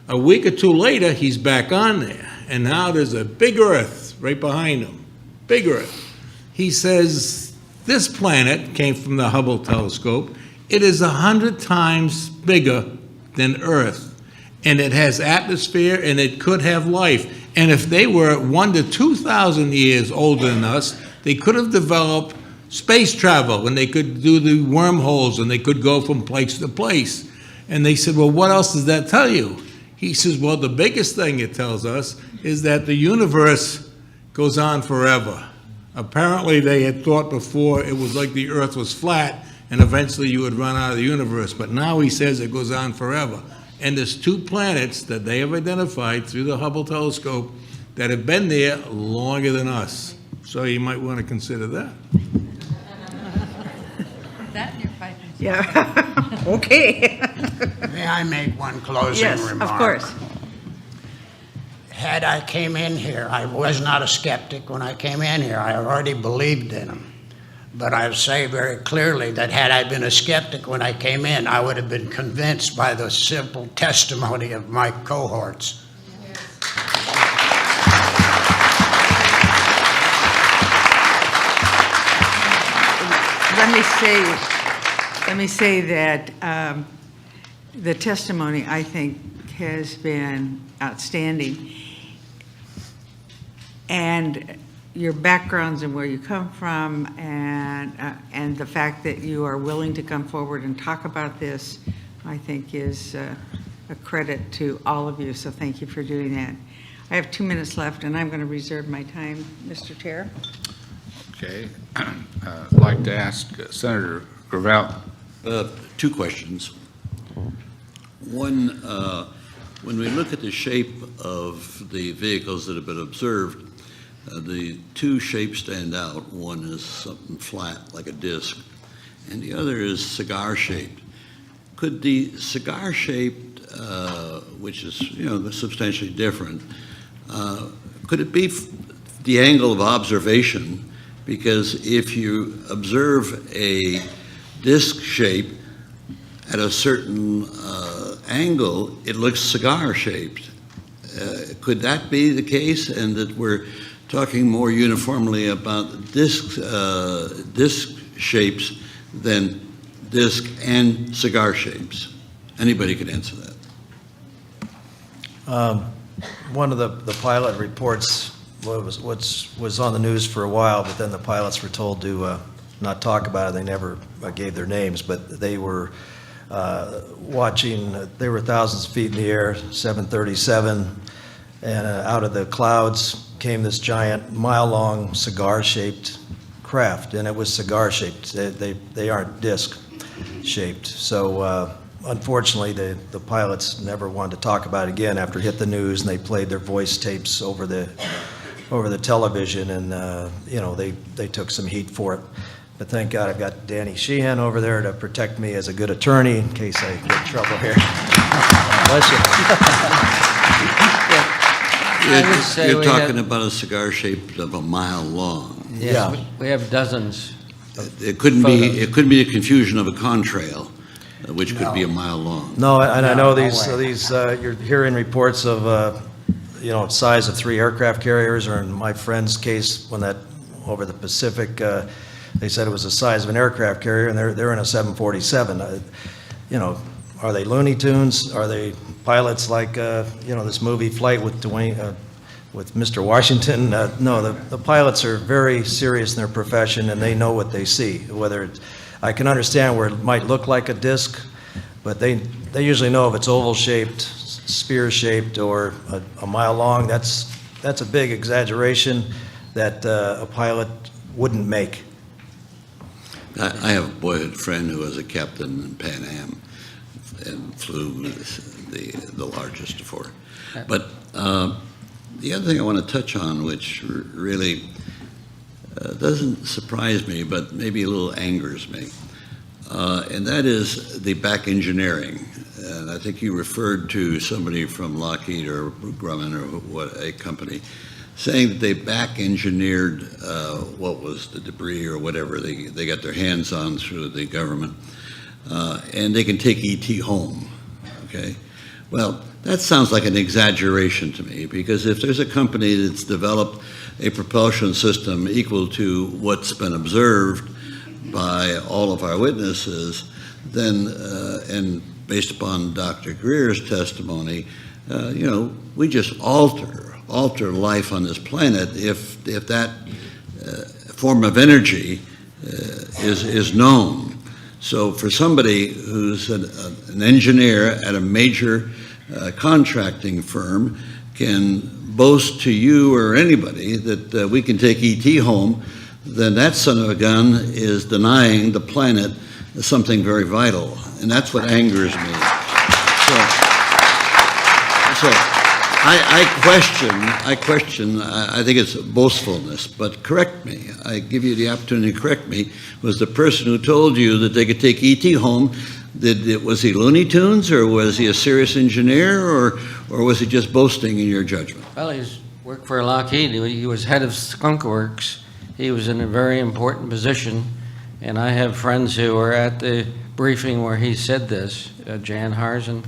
Speaker 4: A week or two later, he's back on there, and now there's a big Earth right behind him. Big Earth. He says this planet came from the Hubble telescope. It is 100 times bigger than Earth, and it has atmosphere, and it could have life. And if they were 1,000 to 2,000 years older than us, they could have developed space travel, and they could do the wormholes, and they could go from place to place. And they said, well, what else does that tell you? He says, well, the biggest thing it tells us is that the universe goes on forever. Apparently, they had thought before it was like the Earth was flat, and eventually you would run out of the universe. But now he says it goes on forever. And there's 2 planets that they have identified through the Hubble telescope that have been there longer than us. So you might want to consider that.
Speaker 9: That you're fighting.
Speaker 11: Yeah. Okay.
Speaker 7: May I make one closing
Speaker 11: Yes,
Speaker 7: remark?
Speaker 11: of course.
Speaker 7: Had I came in here, I was not a skeptic when I came in here. I already believed in him. But I say very clearly that had I been a skeptic when I came in, I would have been convinced by the simple testimony of my cohorts.
Speaker 11: Let me say that the testimony, I think, has been outstanding. And your backgrounds and where you come from, and the fact that you are willing to come forward and talk about this, I think is a credit to all of you. So thank you for doing that. I have 2 minutes left, and I'm going to reserve my time, Mr. Chair.
Speaker 3: Okay. I'd like to ask Senator Gravel.
Speaker 12: 2 questions. One, when we look at the shape of the vehicles that have been observed, the 2 shapes stand out. One is something flat, like a disc, and the other is cigar-shaped. Could the cigar-shaped, which is, substantially different, could it be the angle of observation? Because if you observe a disc shape at a certain angle, it looks cigar-shaped. Could that be the case, and that we're talking more uniformly about disc shapes than disc and cigar shapes? Anybody could answer that.
Speaker 6: One of the pilot reports was on the news for a while, but then the pilots were told to not talk about it. They never gave their names, but they were watching. They were thousands of feet in the air, 737, and out of the clouds came this giant, mile-long, cigar-shaped craft, and it was cigar-shaped. They aren't disc-shaped. So unfortunately, the pilots never wanted to talk about it again after it hit the news, and they played their voice tapes over the television, and they took some heat for it. But thank God I've got Danny Sheehan over there to protect me as a good attorney in case I get in trouble here. Bless you.
Speaker 12: You're talking about a cigar shape of a mile long.
Speaker 6: Yeah.
Speaker 5: We have dozens.
Speaker 12: It couldn't be a confusion of a contrail, which could be a mile long.
Speaker 6: No, and I know these you're hearing reports of size of 3 aircraft carriers, or in my friend's case, when that over the Pacific, they said it was the size of an aircraft carrier, and they're in a 747. You know, are they Looney Tunes? Are they pilots like, you know, this movie Flight with Dwayne, with Mr. Washington? No, the pilots are very serious in their profession, and they know what they see. Whether it's, I can understand where it might look like a disc, but they usually know if it's oval-shaped, spear-shaped, or a mile long. That's a big exaggeration that a pilot wouldn't make.
Speaker 12: I have a boyhood friend who was a captain in Pan Am and flew the largest of four. But the other thing I want to touch on, which really doesn't surprise me, but maybe a little angers me, and that is the back engineering. And I think you referred to somebody from Lockheed or Grumman or what, a company, saying that they back engineered what was the debris or whatever they got their hands on through the government, and they can take ET home. Okay, well, that sounds like an exaggeration to me, because if there's a company that's developed a propulsion system equal to what's been observed by all of our witnesses, then and based upon Dr. Greer's testimony, you know, we just alter life on this planet if that form of energy is known. So for somebody who's an engineer at a major contracting firm can boast to you or anybody that we can take ET home, then that son of a gun is denying the planet something very vital, and that's what angers me. So I question, I think it's boastfulness, but correct me. I give you the opportunity to correct me. Was the person who told you that they could take ET home, was he Looney Tunes, or was he a serious engineer, or was he just boasting in your judgment?
Speaker 5: Well, he's worked for Lockheed. He was head of Skunk Works. He was in a very important position, and I have friends who were at the briefing where he said this, Jan Harzen,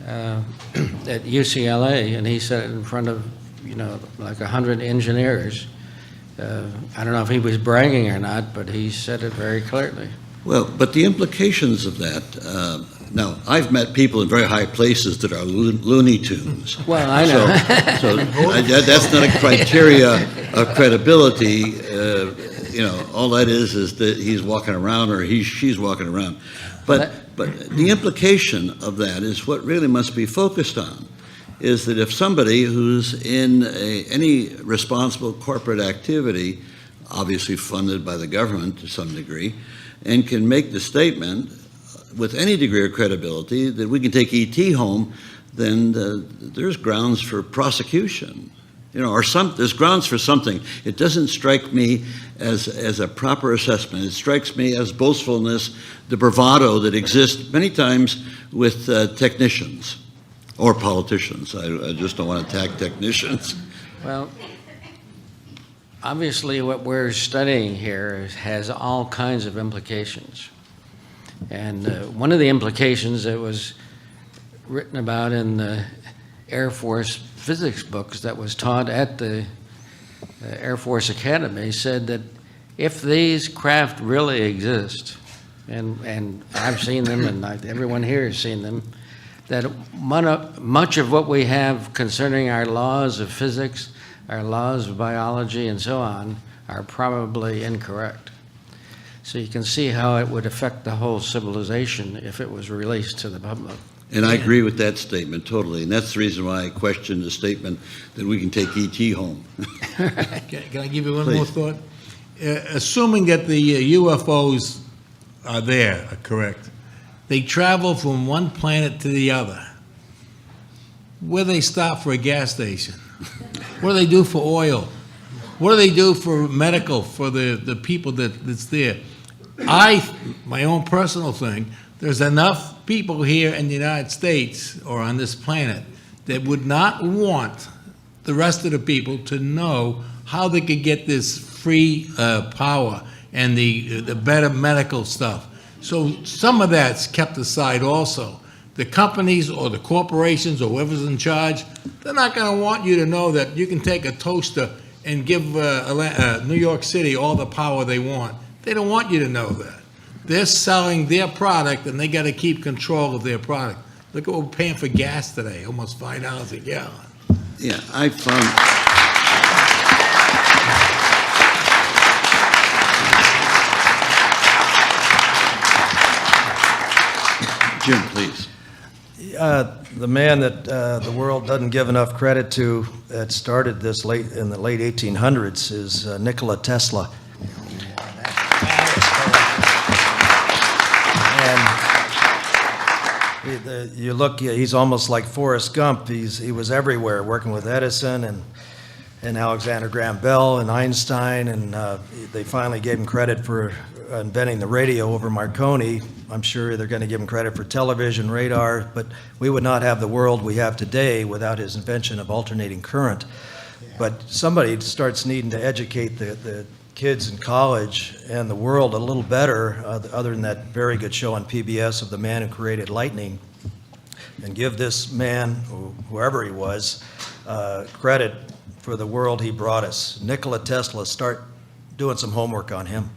Speaker 5: at UCLA, and he said it in front of, you know, like 100 engineers. I don't know if he was bragging or not, but he said it very clearly.
Speaker 12: Well, but the implications of that, now, I've met people in very high places that are Looney Tunes.
Speaker 5: Well, I know.
Speaker 12: So that's not a criteria of credibility. You know, all that is that he's walking around or she's walking around. But the implication of that is what really must be focused on, is that if somebody who's in any responsible corporate activity, obviously funded by the government to some degree, and can make the statement with any degree of credibility that we can take ET home, then there's grounds for prosecution, you know, or there's grounds for something. It doesn't strike me as a proper assessment. It strikes me as boastfulness, the bravado that exists many times with technicians or politicians. I just don't want to attack technicians.
Speaker 5: Well, obviously what we're studying here has all kinds of implications. And one of the implications that was written about in the Air Force physics books that was taught at the Air Force Academy said that if these craft really exist, and I've seen them and everyone here has seen them, that much of what we have concerning our laws of physics, our laws of biology and so on, are probably incorrect. So you can see how it would affect the whole civilization if it was released to the public.
Speaker 12: And I agree with that statement totally, and that's the reason why I question the statement that we can take ET home.
Speaker 4: Can I give you one more thought? Assuming that the UFOs are there, are correct, they travel from one planet to the other. Where do they stop for a gas station? What do they do for oil? What do they do for medical, for the people that's there? My own personal thing, there's enough people here in the United States or on this planet that would not want the rest of the people to know how they could get this free power and the better medical stuff. So some of that's kept aside also. The companies or the corporations or whoever's in charge, they're not going to want you to know that you can take a toaster and give New York City all the power they want. They don't want you to know that. They're selling their product, and they got to keep control of their product. Look at what we're paying for gas today, almost $5 a gallon.
Speaker 12: Yeah, I found, Jim, please.
Speaker 6: The man that the world doesn't give enough credit to that started this in the late 1800s is Nikola Tesla. And you look, he's almost like Forrest Gump. He was everywhere, working with Edison and Alexander Graham Bell and Einstein, and they finally gave him credit for inventing the radio over Marconi. I'm sure they're going to give him credit for television, radar, but we would not have the world we have today without his invention of alternating current. But somebody starts needing to educate the kids in college and the world a little better, other than that very good show on PBS of the man who created lightning, and give this man, whoever he was, credit for the world he brought us. Nikola Tesla, start doing some homework on him.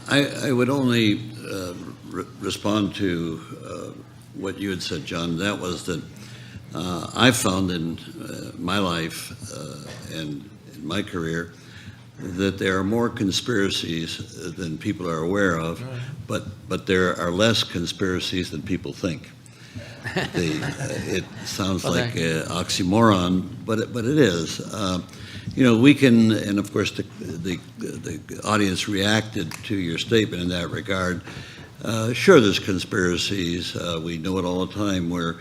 Speaker 12: I would only respond to what you had said, John. That was that I found in my life and in my career that there are more conspiracies than people are aware of, but there are less conspiracies than people think. It sounds like an oxymoron, but it is. You know, we can, and of course the audience reacted to your statement in that regard. Sure, there's conspiracies. We know it all the time where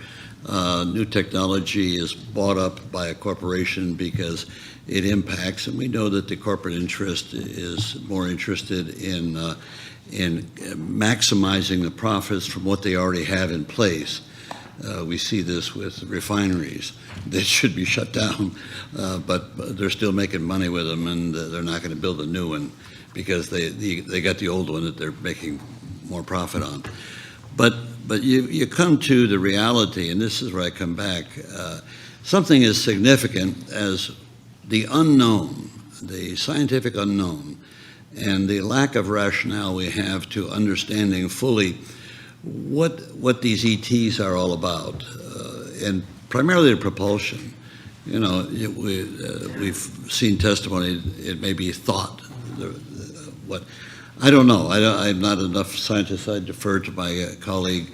Speaker 12: new technology is bought up by a corporation because it impacts, and we know that the corporate interest is more interested in maximizing the profits from what they already have in place. We see this with refineries that should be shut down, but they're still making money with them, and they're not going to build a new one because they got the old one that they're making more profit on. But you come to the reality, and this is where I come back. Something as significant as the unknown, the scientific unknown, and the lack of rationale we have to understanding fully what these ETs are all about, and primarily the propulsion. You know, we've seen testimony. It may be thought. What I don't know. I'm not enough scientist. I defer to my colleague,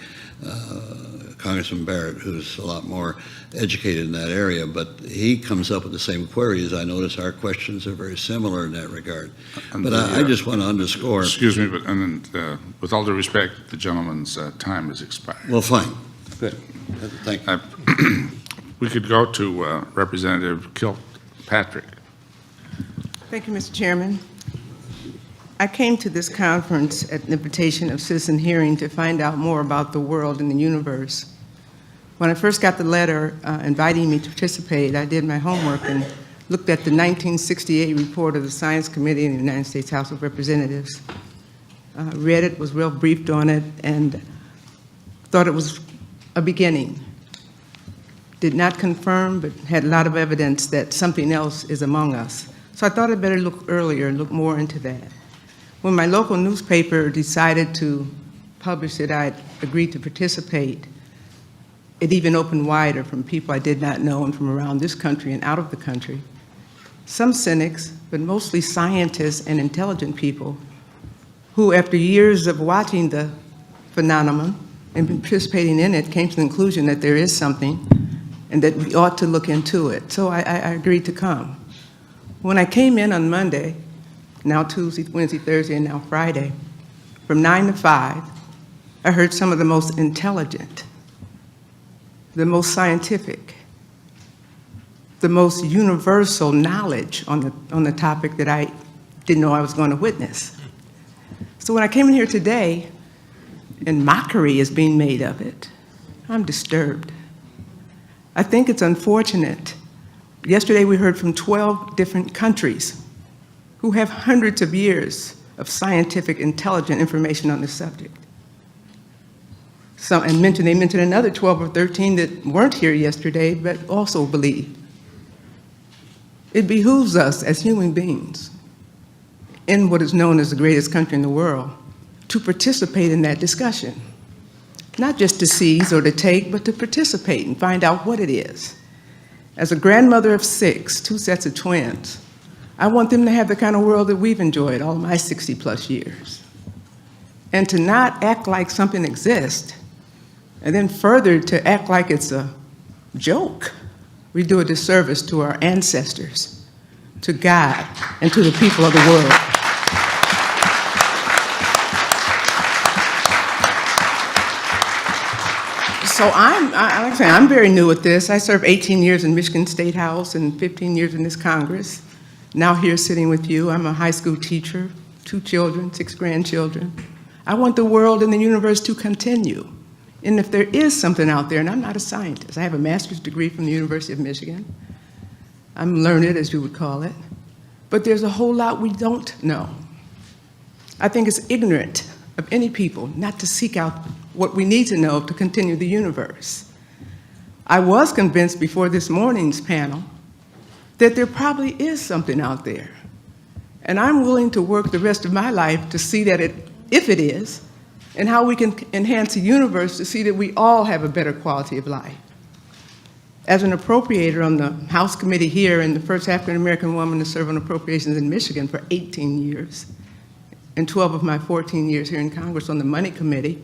Speaker 12: Congressman Barrett, who's a lot more educated in that area, but he comes up with the same queries. I notice our questions are very similar in that regard. But I just want to underscore.
Speaker 3: Excuse me, but with all due respect, the gentleman's time has expired.
Speaker 12: Well, fine. Good. Thank you.
Speaker 3: We could go to Representative Kilpatrick.
Speaker 13: Thank you, Mr. Chairman. I came to this conference at the invitation of Citizen Hearing to find out more about the world and the universe. When I first got the letter inviting me to participate, I did my homework and looked at the 1968 report of the Science Committee in the United States House of Representatives. Read it, was real briefed on it, and thought it was a beginning. Did not confirm, but had a lot of evidence that something else is among us. So I thought I'd better look earlier and look more into that. When my local newspaper decided to publish it, I agreed to participate. It even opened wider from people I did not know and from around this country and out of the country. Some cynics, but mostly scientists and intelligent people who, after years of watching the phenomenon and participating in it, came to the conclusion that there is something and that we ought to look into it. So I agreed to come. When I came in on Monday, now Tuesday, Wednesday, Thursday, and now Friday, from 9 to 5, I heard some of the most intelligent, the most scientific, the most universal knowledge on the topic that I didn't know I was going to witness. So when I came in here today, and mockery is being made of it, I'm disturbed. I think it's unfortunate. Yesterday we heard from 12 different countries who have hundreds of years of scientific, intelligent information on this subject. They mentioned another 12 or 13 that weren't here yesterday, but also believe. It behooves us as human beings in what is known as the greatest country in the world to participate in that discussion. Not just to seize or to take, but to participate and find out what it is. As a grandmother of 6, 2 sets of twins, I want them to have the kind of world that we've enjoyed all my 60-plus years. And to not act like something exists, and then further to act like it's a joke, we do a disservice to our ancestors, to God, and to the people of the world. So like I say, I'm very new at this. I served 18 years in Michigan State House and 15 years in this Congress. Now here sitting with you, I'm a high school teacher, 2 children, 6 grandchildren. I want the world and the universe to continue. And if there is something out there, and I'm not a scientist, I have a master's degree from the University of Michigan. I'm learned, as you would call it. But there's a whole lot we don't know. I think it's ignorant of any people not to seek out what we need to know to continue the universe. I was convinced before this morning's panel that there probably is something out there. And I'm willing to work the rest of my life to see that if it is, and how we can enhance the universe to see that we all have a better quality of life. As an appropriator on the House committee here and the first African-American woman to serve on appropriations in Michigan for 18 years, and 12 of my 14 years here in Congress on the Money Committee,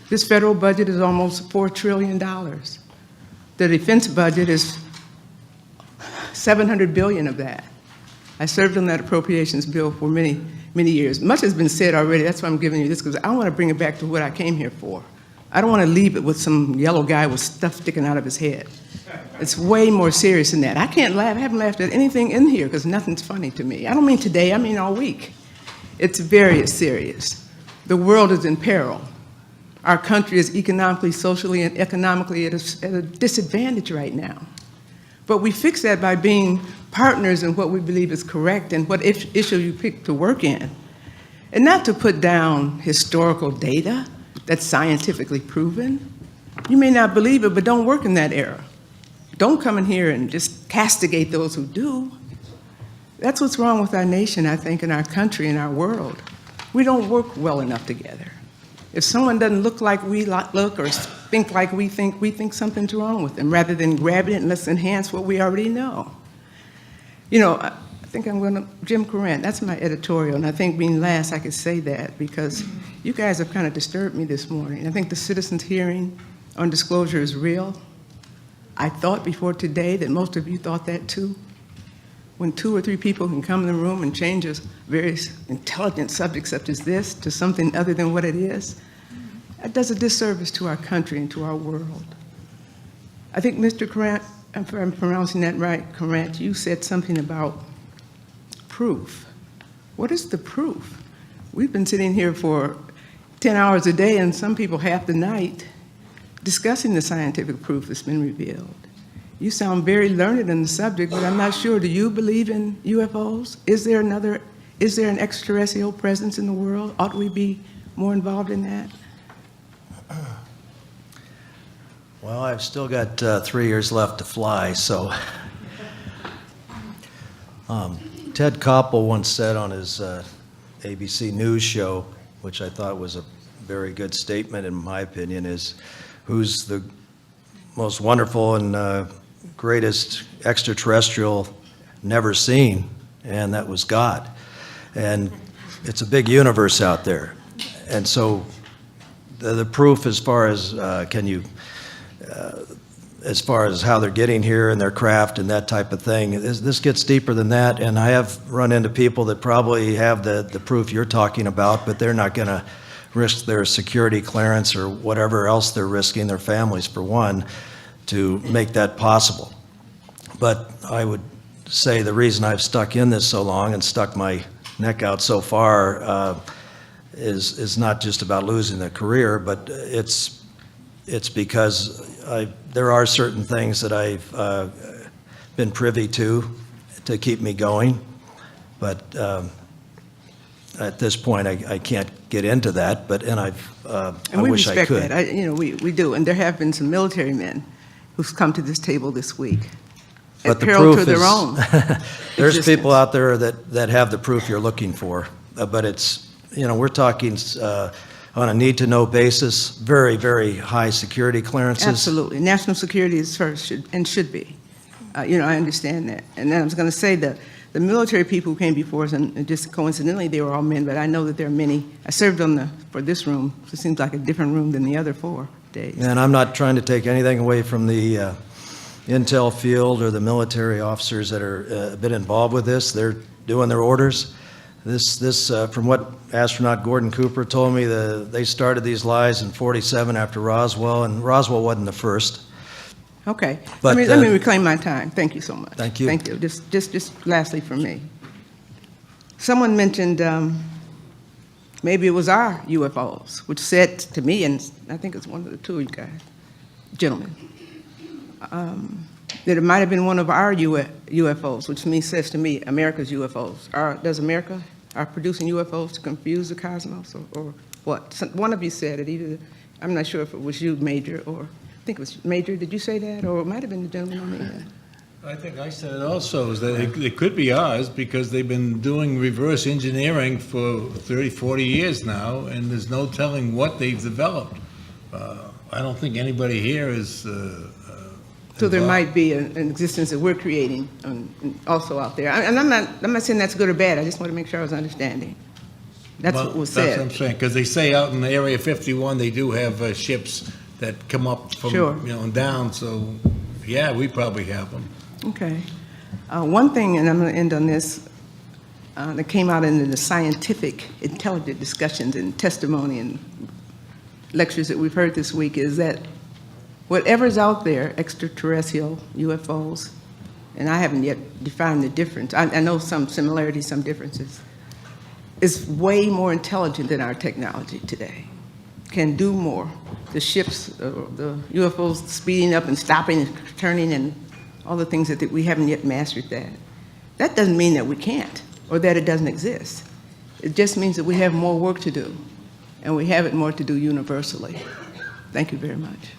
Speaker 13: this federal budget is almost $4 trillion. The defense budget is $700 billion of that. I served on that appropriations bill for many, many years. Much has been said already. That's why I'm giving you this, because I want to bring it back to what I came here for. I don't want to leave it with some yellow guy with stuff sticking out of his head. It's way more serious than that. I can't laugh. I haven't laughed at anything in here because nothing's funny to me. I don't mean today. I mean all week. It's very serious. The world is in peril. Our country is economically, socially, and economically at a disadvantage right now. But we fix that by being partners in what we believe is correct and what issue you pick to work in. And not to put down historical data that's scientifically proven. You may not believe it, but don't work in that era. Don't come in here and just castigate those who do. That's what's wrong with our nation, I think, and our country and our world. We don't work well enough together. If someone doesn't look like we look or think like we think something's wrong with them, rather than grabbing it and let's enhance what we already know. You know, I think I'm going to, Jim Courant, that's my editorial, and I think being last I could say that because you guys have kind of disturbed me this morning. I think the citizens' hearing on disclosure is real. I thought before today that most of you thought that too. When 2 or 3 people can come in the room and change a very intelligent subject such as this to something other than what it is, that does a disservice to our country and to our world. I think Mr. Courant, if I'm pronouncing that right, Courant, you said something about proof. What is the proof? We've been sitting here for 10 hours a day and some people half the night discussing the scientific proof that's been revealed. You sound very learned in the subject, but I'm not sure. Do you believe in UFOs? Is there an extraterrestrial presence in the world? Ought we be more involved in that?
Speaker 6: Well, I've still got 3 years left to fly, so. Ted Koppel once said on his ABC News show, which I thought was a very good statement in my opinion, is who's the most wonderful and greatest extraterrestrial never seen, and that was God. And it's a big universe out there. And so the proof as far as as far as how they're getting here and their craft and that type of thing, this gets deeper than that. And I have run into people that probably have the proof you're talking about, but they're not going to risk their security clearance or whatever else they're risking, their families for one, to make that possible. But I would say the reason I've stuck in this so long and stuck my neck out so far is not just about losing the career, but it's because there are certain things that I've been privy to keep me going. But at this point, I can't get into that. But I wish I could.
Speaker 13: We respect that. We do, and there have been some military men who've come to this table this week
Speaker 6: But the
Speaker 13: peril
Speaker 6: proof
Speaker 13: to their
Speaker 6: is,
Speaker 13: own
Speaker 6: there's
Speaker 13: existence.
Speaker 6: people out there that have the proof you're looking for. But it's, we're talking on a need-to-know basis, very, very high security clearances.
Speaker 13: Absolutely. National security is first, should be. I understand that. And then I was going to say that the military people who came before us, and just coincidentally, they were all men, but I know that there are many. I served for this room. So it seems like a different room than the other 4 days.
Speaker 6: And I'm not trying to take anything away from the intel field or the military officers that are been involved with this. They're doing their orders. This from what astronaut Gordon Cooper told me, they started these lies in '47 after Roswell, and Roswell wasn't the first.
Speaker 13: Okay.
Speaker 6: But,
Speaker 13: let me reclaim my time. Thank you so much.
Speaker 6: Thank you.
Speaker 13: Thank you. Just lastly from me. Someone mentioned maybe it was our UFOs, which said to me, and I think it's one of the 2 of you guys, gentlemen, that it might have been one of our UFOs, which says to me, America's UFOs. Does America are producing UFOs to confuse the cosmos, or what? One of you said it. Either I'm not sure if it was you, Major, or I think it was Major. Did you say that, or it might have been the gentleman on the end?
Speaker 4: I think I said it also, is that it could be ours because they've been doing reverse engineering for 30, 40 years now, and there's no telling what they've developed. I don't think anybody here is
Speaker 13: So there
Speaker 4: involved.
Speaker 13: might be an existence that we're creating also out there. And I'm not saying that's good or bad. I just want to make sure I was understanding. That's what was
Speaker 4: That's what
Speaker 13: said.
Speaker 4: I'm saying, because they say out in the Area 51, they do have ships that come up from,
Speaker 13: Sure.
Speaker 4: and down, so, yeah, we probably have them.
Speaker 13: Okay. One thing, and I'm going to end on this, that came out in the scientific, intelligent discussions and testimony and lectures that we've heard this week is that whatever's out there, extraterrestrial, UFOs, and I haven't yet defined the difference. I know some similarities, some differences, is way more intelligent than our technology today, can do more. The ships, the UFOs speeding up and stopping and turning and all the things that we haven't yet mastered that. That doesn't mean that we can't or that it doesn't exist. It just means that we have more work to do, and we have it more to do universally. Thank you very much.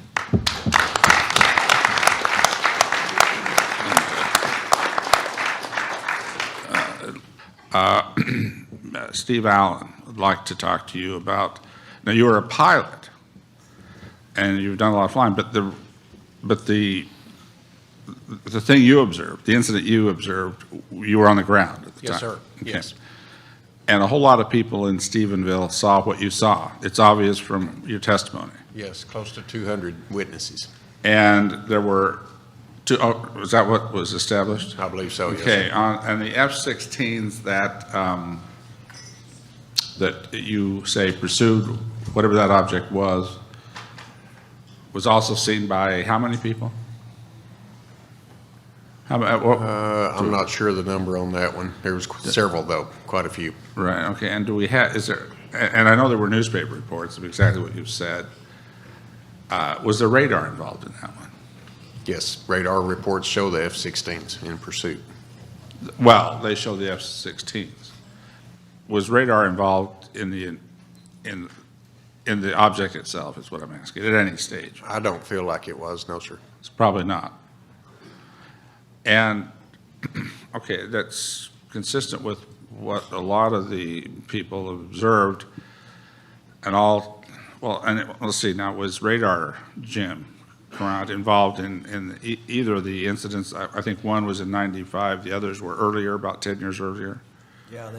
Speaker 3: Steve Allen would like to talk to you about, now you were a pilot and you've done a lot of flying, but the thing you observed, the incident you observed, you were on the ground at the time.
Speaker 8: Yes, sir.
Speaker 3: Okay.
Speaker 8: Yes.
Speaker 3: And a whole lot of people in Stephenville saw what you saw. It's obvious from your testimony.
Speaker 8: Yes, close to 200 witnesses.
Speaker 3: And there were two, was that what was established?
Speaker 8: I believe so, yes.
Speaker 3: Okay, and the F-16s that you say pursued whatever that object was also seen by how many people?
Speaker 8: I'm not sure the number on that one. There was several, though, quite a few.
Speaker 3: Right, okay, and do we have, and I know there were newspaper reports of exactly what you've said. Was there radar involved in that one?
Speaker 8: Yes, radar reports show the F-16s in pursuit.
Speaker 3: Well, they show the F-16s. Was radar involved in the object itself, is what I'm asking, at any stage?
Speaker 8: I don't feel like it was, no, sir.
Speaker 3: It's probably not. And, okay, that's consistent with what a lot of the people observed and all, well, and let's see, now, was radar, Jim Courant, involved in either of the incidents? I think one was in '95, the others were earlier, about 10 years earlier.
Speaker 6: Yeah,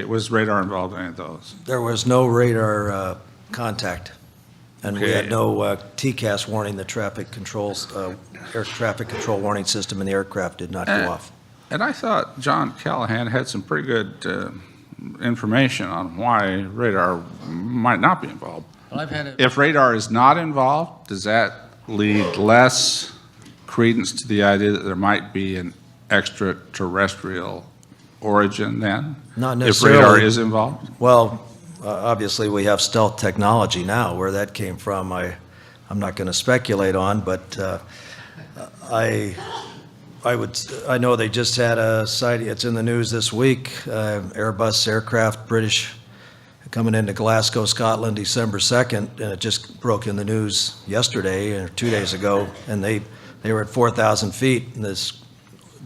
Speaker 3: Was radar involved in any of those?
Speaker 6: there was no radar contact, and we
Speaker 3: Okay.
Speaker 6: had no TCAS warning. The traffic controls, air traffic control warning system in the aircraft did not go off.
Speaker 3: And I thought John Callahan had some pretty good information on why radar might not be involved.
Speaker 5: Well, I've had it.
Speaker 3: If radar is not involved, does that lead less credence to the idea that there might be an extraterrestrial origin then?
Speaker 6: Not
Speaker 3: If radar
Speaker 6: necessarily.
Speaker 3: is involved?
Speaker 6: Well, obviously, we have stealth technology now. Where that came from, I'm not going to speculate on, but I know they just had a sighting. It's in the news this week. Airbus aircraft, British, coming into Glasgow, Scotland, December 2nd, and it just broke in the news yesterday or 2 days ago, and they They were at 4,000 feet, and this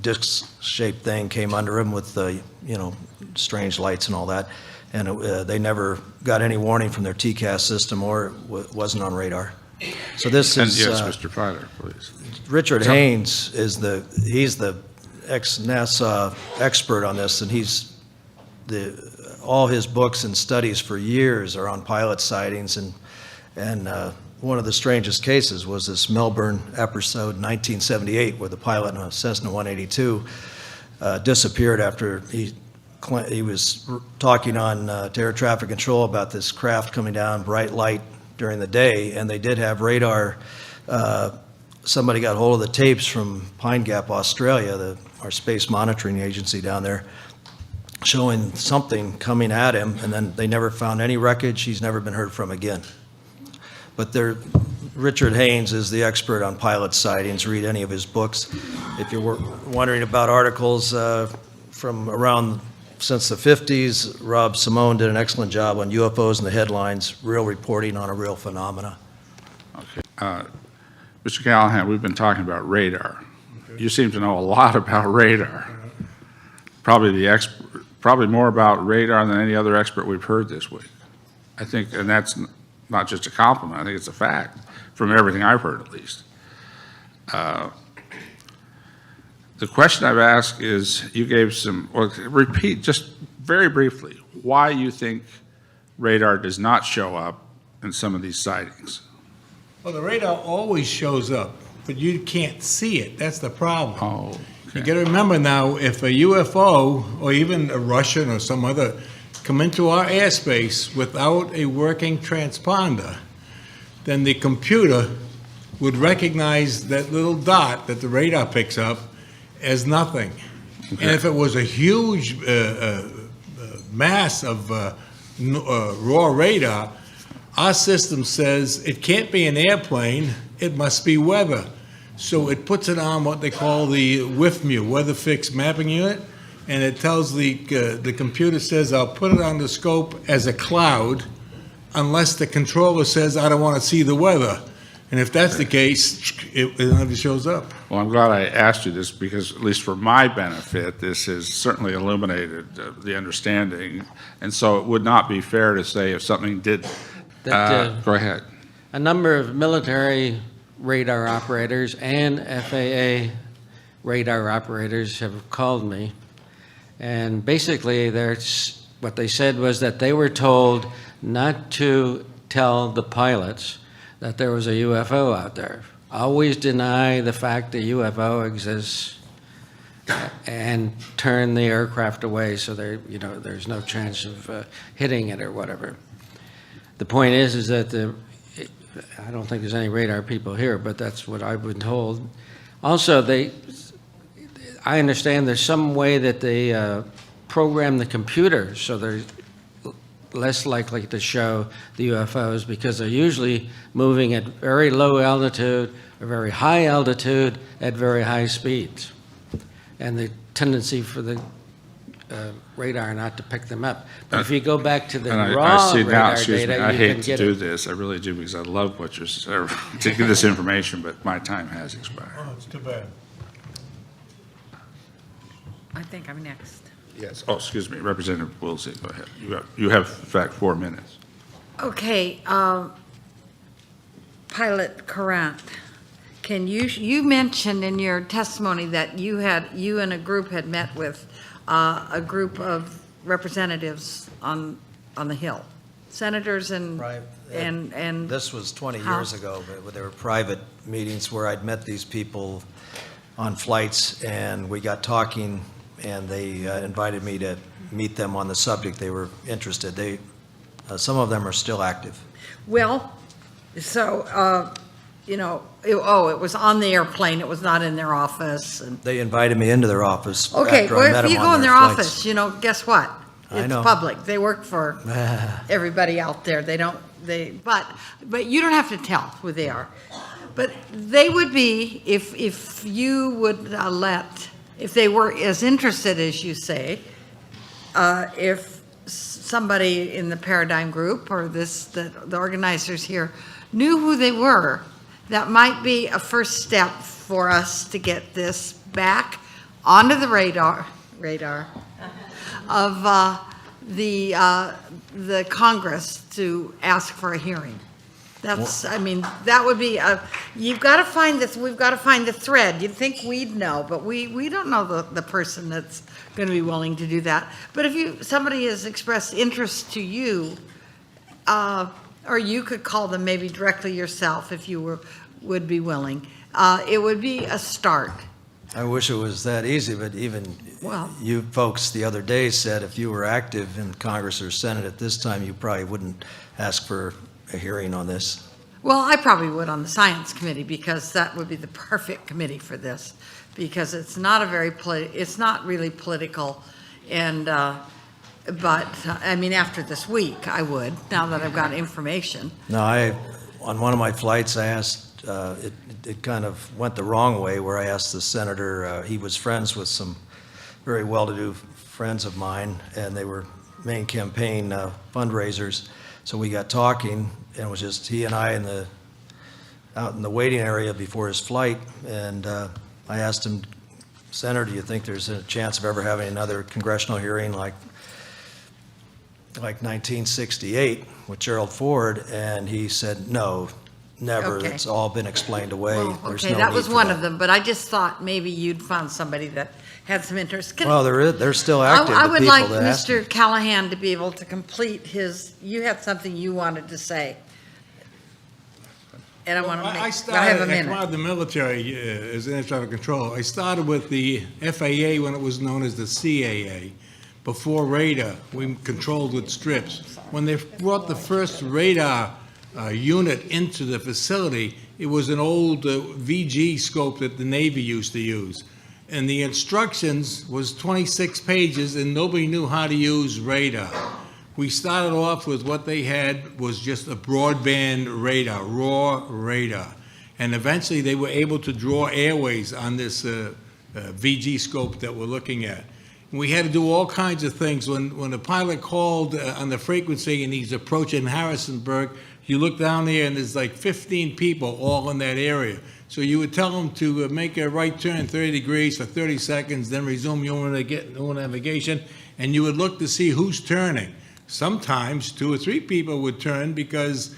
Speaker 6: disc-shaped thing came under them with the, strange lights and all that. And they never got any warning from their TCAS system, or it wasn't on radar. So this
Speaker 3: And
Speaker 6: is...
Speaker 3: yes, Mr. Filer, please.
Speaker 6: Richard Haynes he's the ex-NASA expert on this, and all his books and studies for years are on pilot sightings, and one of the strangest cases was this Melbourne episode in 1978 where the pilot in a Cessna 182 disappeared after he was talking on to air traffic control about this craft coming down, bright light during the day, and they did have radar. Somebody got hold of the tapes from Pine Gap, Australia, our space monitoring agency down there, showing something coming at him, and then they never found any wreckage. He's never been heard from again. But Richard Haynes is the expert on pilot sightings. Read any of his books. If you're wondering about articles from around since the 50s, Rob Simone did an excellent job on UFOs in the headlines, real reporting on a real phenomena.
Speaker 3: Okay. Mr. Callahan, we've been talking about radar. You seem to know a lot about radar. Probably more about radar than any other expert we've heard this week. I think, and that's not just a compliment, I think it's a fact, from everything I've heard at least. The question I've asked is, you gave repeat just very briefly, why you think radar does not show up in some of these sightings.
Speaker 4: Well, the radar always shows up, but you can't see it. That's the problem.
Speaker 3: Oh, okay.
Speaker 4: You got to remember now, if a UFO or even a Russian or some other come into our airspace without a working transponder, then the computer would recognize that little dot that the radar picks up as nothing.
Speaker 3: Okay.
Speaker 4: And if it was a huge mass of raw radar, our system says it can't be an airplane, it must be weather. So it puts it on what they call the WFMU, Weather Fixed Mapping Unit, and it tells the computer says, I'll put it on the scope as a cloud unless the controller says, I don't want to see the weather. And if that's the case, it never shows up.
Speaker 3: Well, I'm glad I asked you this because, at least for my benefit, this has certainly illuminated the understanding. And so it would not be fair to say if something did. Go ahead.
Speaker 5: A number of military radar operators and FAA radar operators have called me. And basically, what they said was that they were told not to tell the pilots that there was a UFO out there. Always deny the fact that UFO exists and turn the aircraft away so there's no chance of hitting it or whatever. The point is that I don't think there's any radar people here, but that's what I've been told. Also, I understand there's some way that they program the computer so they're less likely to show the UFOs because they're usually moving at very low altitude or very high altitude at very high speeds. And the tendency for the radar not to pick them up. But if you go back to the raw radar data,
Speaker 3: I
Speaker 5: you
Speaker 3: hate
Speaker 5: can
Speaker 3: to
Speaker 5: get
Speaker 3: do
Speaker 5: it.
Speaker 3: this, I really do, because I love what you're to give this information, but my time has expired.
Speaker 4: Oh, it's too bad.
Speaker 9: I think I'm next.
Speaker 3: Yes. Oh, excuse me, Representative Woolsey, go ahead. You have, in fact, 4 minutes.
Speaker 9: Okay, Pilot Courant, you mentioned in your testimony that you and a group had met with a group of representatives on the Hill, senators and
Speaker 6: Right.
Speaker 9: and
Speaker 6: This was 20
Speaker 9: How?
Speaker 6: years ago, but there were private meetings where I'd met these people on flights, and we got talking, and they invited me to meet them on the subject. They were interested. Some of them are still active.
Speaker 9: Well, so it was on the airplane. It was not in their office. And
Speaker 6: They invited me into their office.
Speaker 9: okay,
Speaker 6: after I
Speaker 9: well,
Speaker 6: met
Speaker 9: if you
Speaker 6: them
Speaker 9: go
Speaker 6: on
Speaker 9: in their
Speaker 6: flights.
Speaker 9: office, guess what?
Speaker 6: I
Speaker 9: It's
Speaker 6: know.
Speaker 9: public. They work for everybody out there. But you don't have to tell who they are. But they would be, if you would if they were as interested as you say, if somebody in the Paradigm Group or the organizers here knew who they were, that might be a first step for us to get this back onto the radar of the Congress to ask for a hearing. That's, I mean, that would be you've got to find this, we've got to find the thread. You'd think we'd know, but we don't know the person that's going to be willing to do that. But if somebody has expressed interest to you, or you could call them maybe directly yourself if you would be willing, it would be a start.
Speaker 6: I wish it was that easy, but even you folks the other day said if you were active in Congress or Senate at this time, you probably wouldn't ask for a hearing on this.
Speaker 9: Well, I probably would on the Science Committee, because that would be the perfect committee for this, because it's not it's not really political, and but I mean, after this week, I would, now that I've got information.
Speaker 6: No, on one of my flights, I asked, it kind of went the wrong way, where I asked the senator, he was friends with some very well-to-do friends of mine, and they were main campaign fundraisers. So we got talking, and it was just he and I out in the waiting area before his flight, and I asked him, Senator, do you think there's a chance of ever having another congressional hearing like 1968 with Gerald Ford? And he said, no, never.
Speaker 9: Okay.
Speaker 6: It's all been explained away.
Speaker 9: Well,
Speaker 6: There's
Speaker 9: okay,
Speaker 6: no
Speaker 9: that
Speaker 6: need
Speaker 9: was
Speaker 6: for
Speaker 9: one
Speaker 6: that.
Speaker 9: of them, but I just thought maybe you'd found somebody that had some interest.
Speaker 6: Well, they're still active.
Speaker 9: I
Speaker 6: the
Speaker 9: would
Speaker 6: people
Speaker 9: like
Speaker 6: that asked me.
Speaker 9: Mr. Callahan to be able to complete you had something you wanted to say. And I want to
Speaker 4: I
Speaker 9: make, I
Speaker 4: started,
Speaker 9: have a
Speaker 4: I came out
Speaker 9: minute.
Speaker 4: of the military as air traffic control. I started with the FAA when it was known as the CAA. Before radar, we controlled with strips. When they brought the first radar unit into the facility, it was an old VG scope that the Navy used to use. And the instructions was 26 pages, and nobody knew how to use radar. We started off with what they had was just a broadband radar, raw radar. And eventually they were able to draw airways on this VG scope that we're looking at. And we had to do all kinds of things. When the pilot called on the frequency and he's approaching Harrisonburg, you look down there and there's like 15 people all in that area. So you would tell them to make a right turn 30 degrees for 30 seconds, then resume your navigation, and you would look to see who's turning. Sometimes 2 or 3 people would turn, because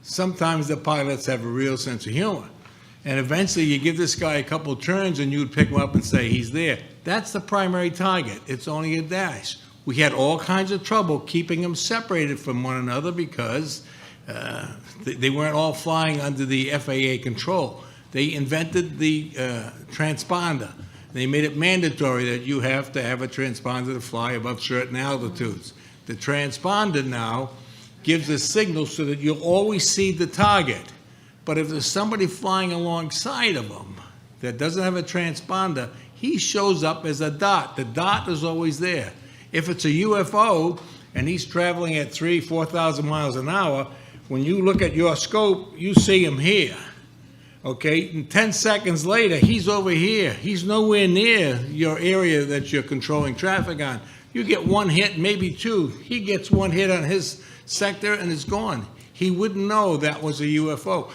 Speaker 4: sometimes the pilots have a real sense of humor. And eventually you give this guy a couple turns and you would pick him up and say, he's there. That's the primary target. It's only a dash. We had all kinds of trouble keeping them separated from one another, because they weren't all flying under the FAA control. They invented the transponder. They made it mandatory that you have to have a transponder to fly above certain altitudes. The transponder now gives a signal so that you'll always see the target. But if there's somebody flying alongside of them that doesn't have a transponder, he shows up as a dot. The dot is always there. If it's a UFO and he's traveling at 3,000 to 4,000 miles an hour, when you look at your scope, you see him here. Okay, and 10 seconds later, he's over here. He's nowhere near your area that you're controlling traffic on. You get one hit, maybe 2. He gets one hit on his sector and it's gone. He wouldn't know that was a UFO.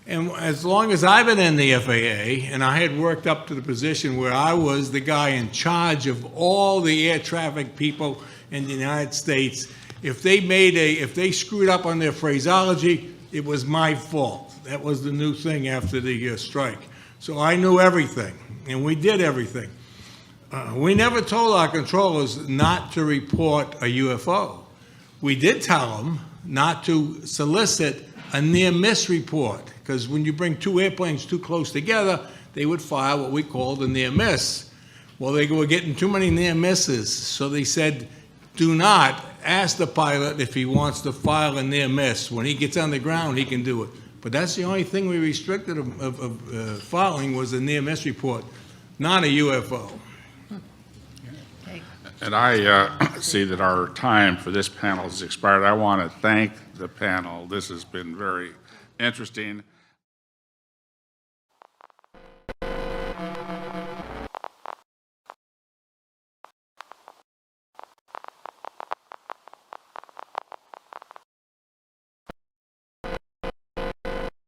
Speaker 4: And as long as I've been in the FAA, and I had worked up to the position where I was the guy in charge of all the air traffic people in the United States, if they screwed up on their phraseology, it was my fault. That was the new thing after the strike. So I knew everything, and we did everything. We never told our controllers not to report a UFO. We did tell them not to solicit a near-miss report, because when you bring 2 airplanes too close together, they would file what we called a near-miss. Well, they were getting too many near-misses, so they said, do not ask the pilot if he wants to file a near-miss. When he gets on the ground, he can do it. But that's the only thing we restricted him of filing, was a near-miss report, not a UFO.
Speaker 3: And I see that our time for this panel has expired. I want to thank the panel. This has been very interesting.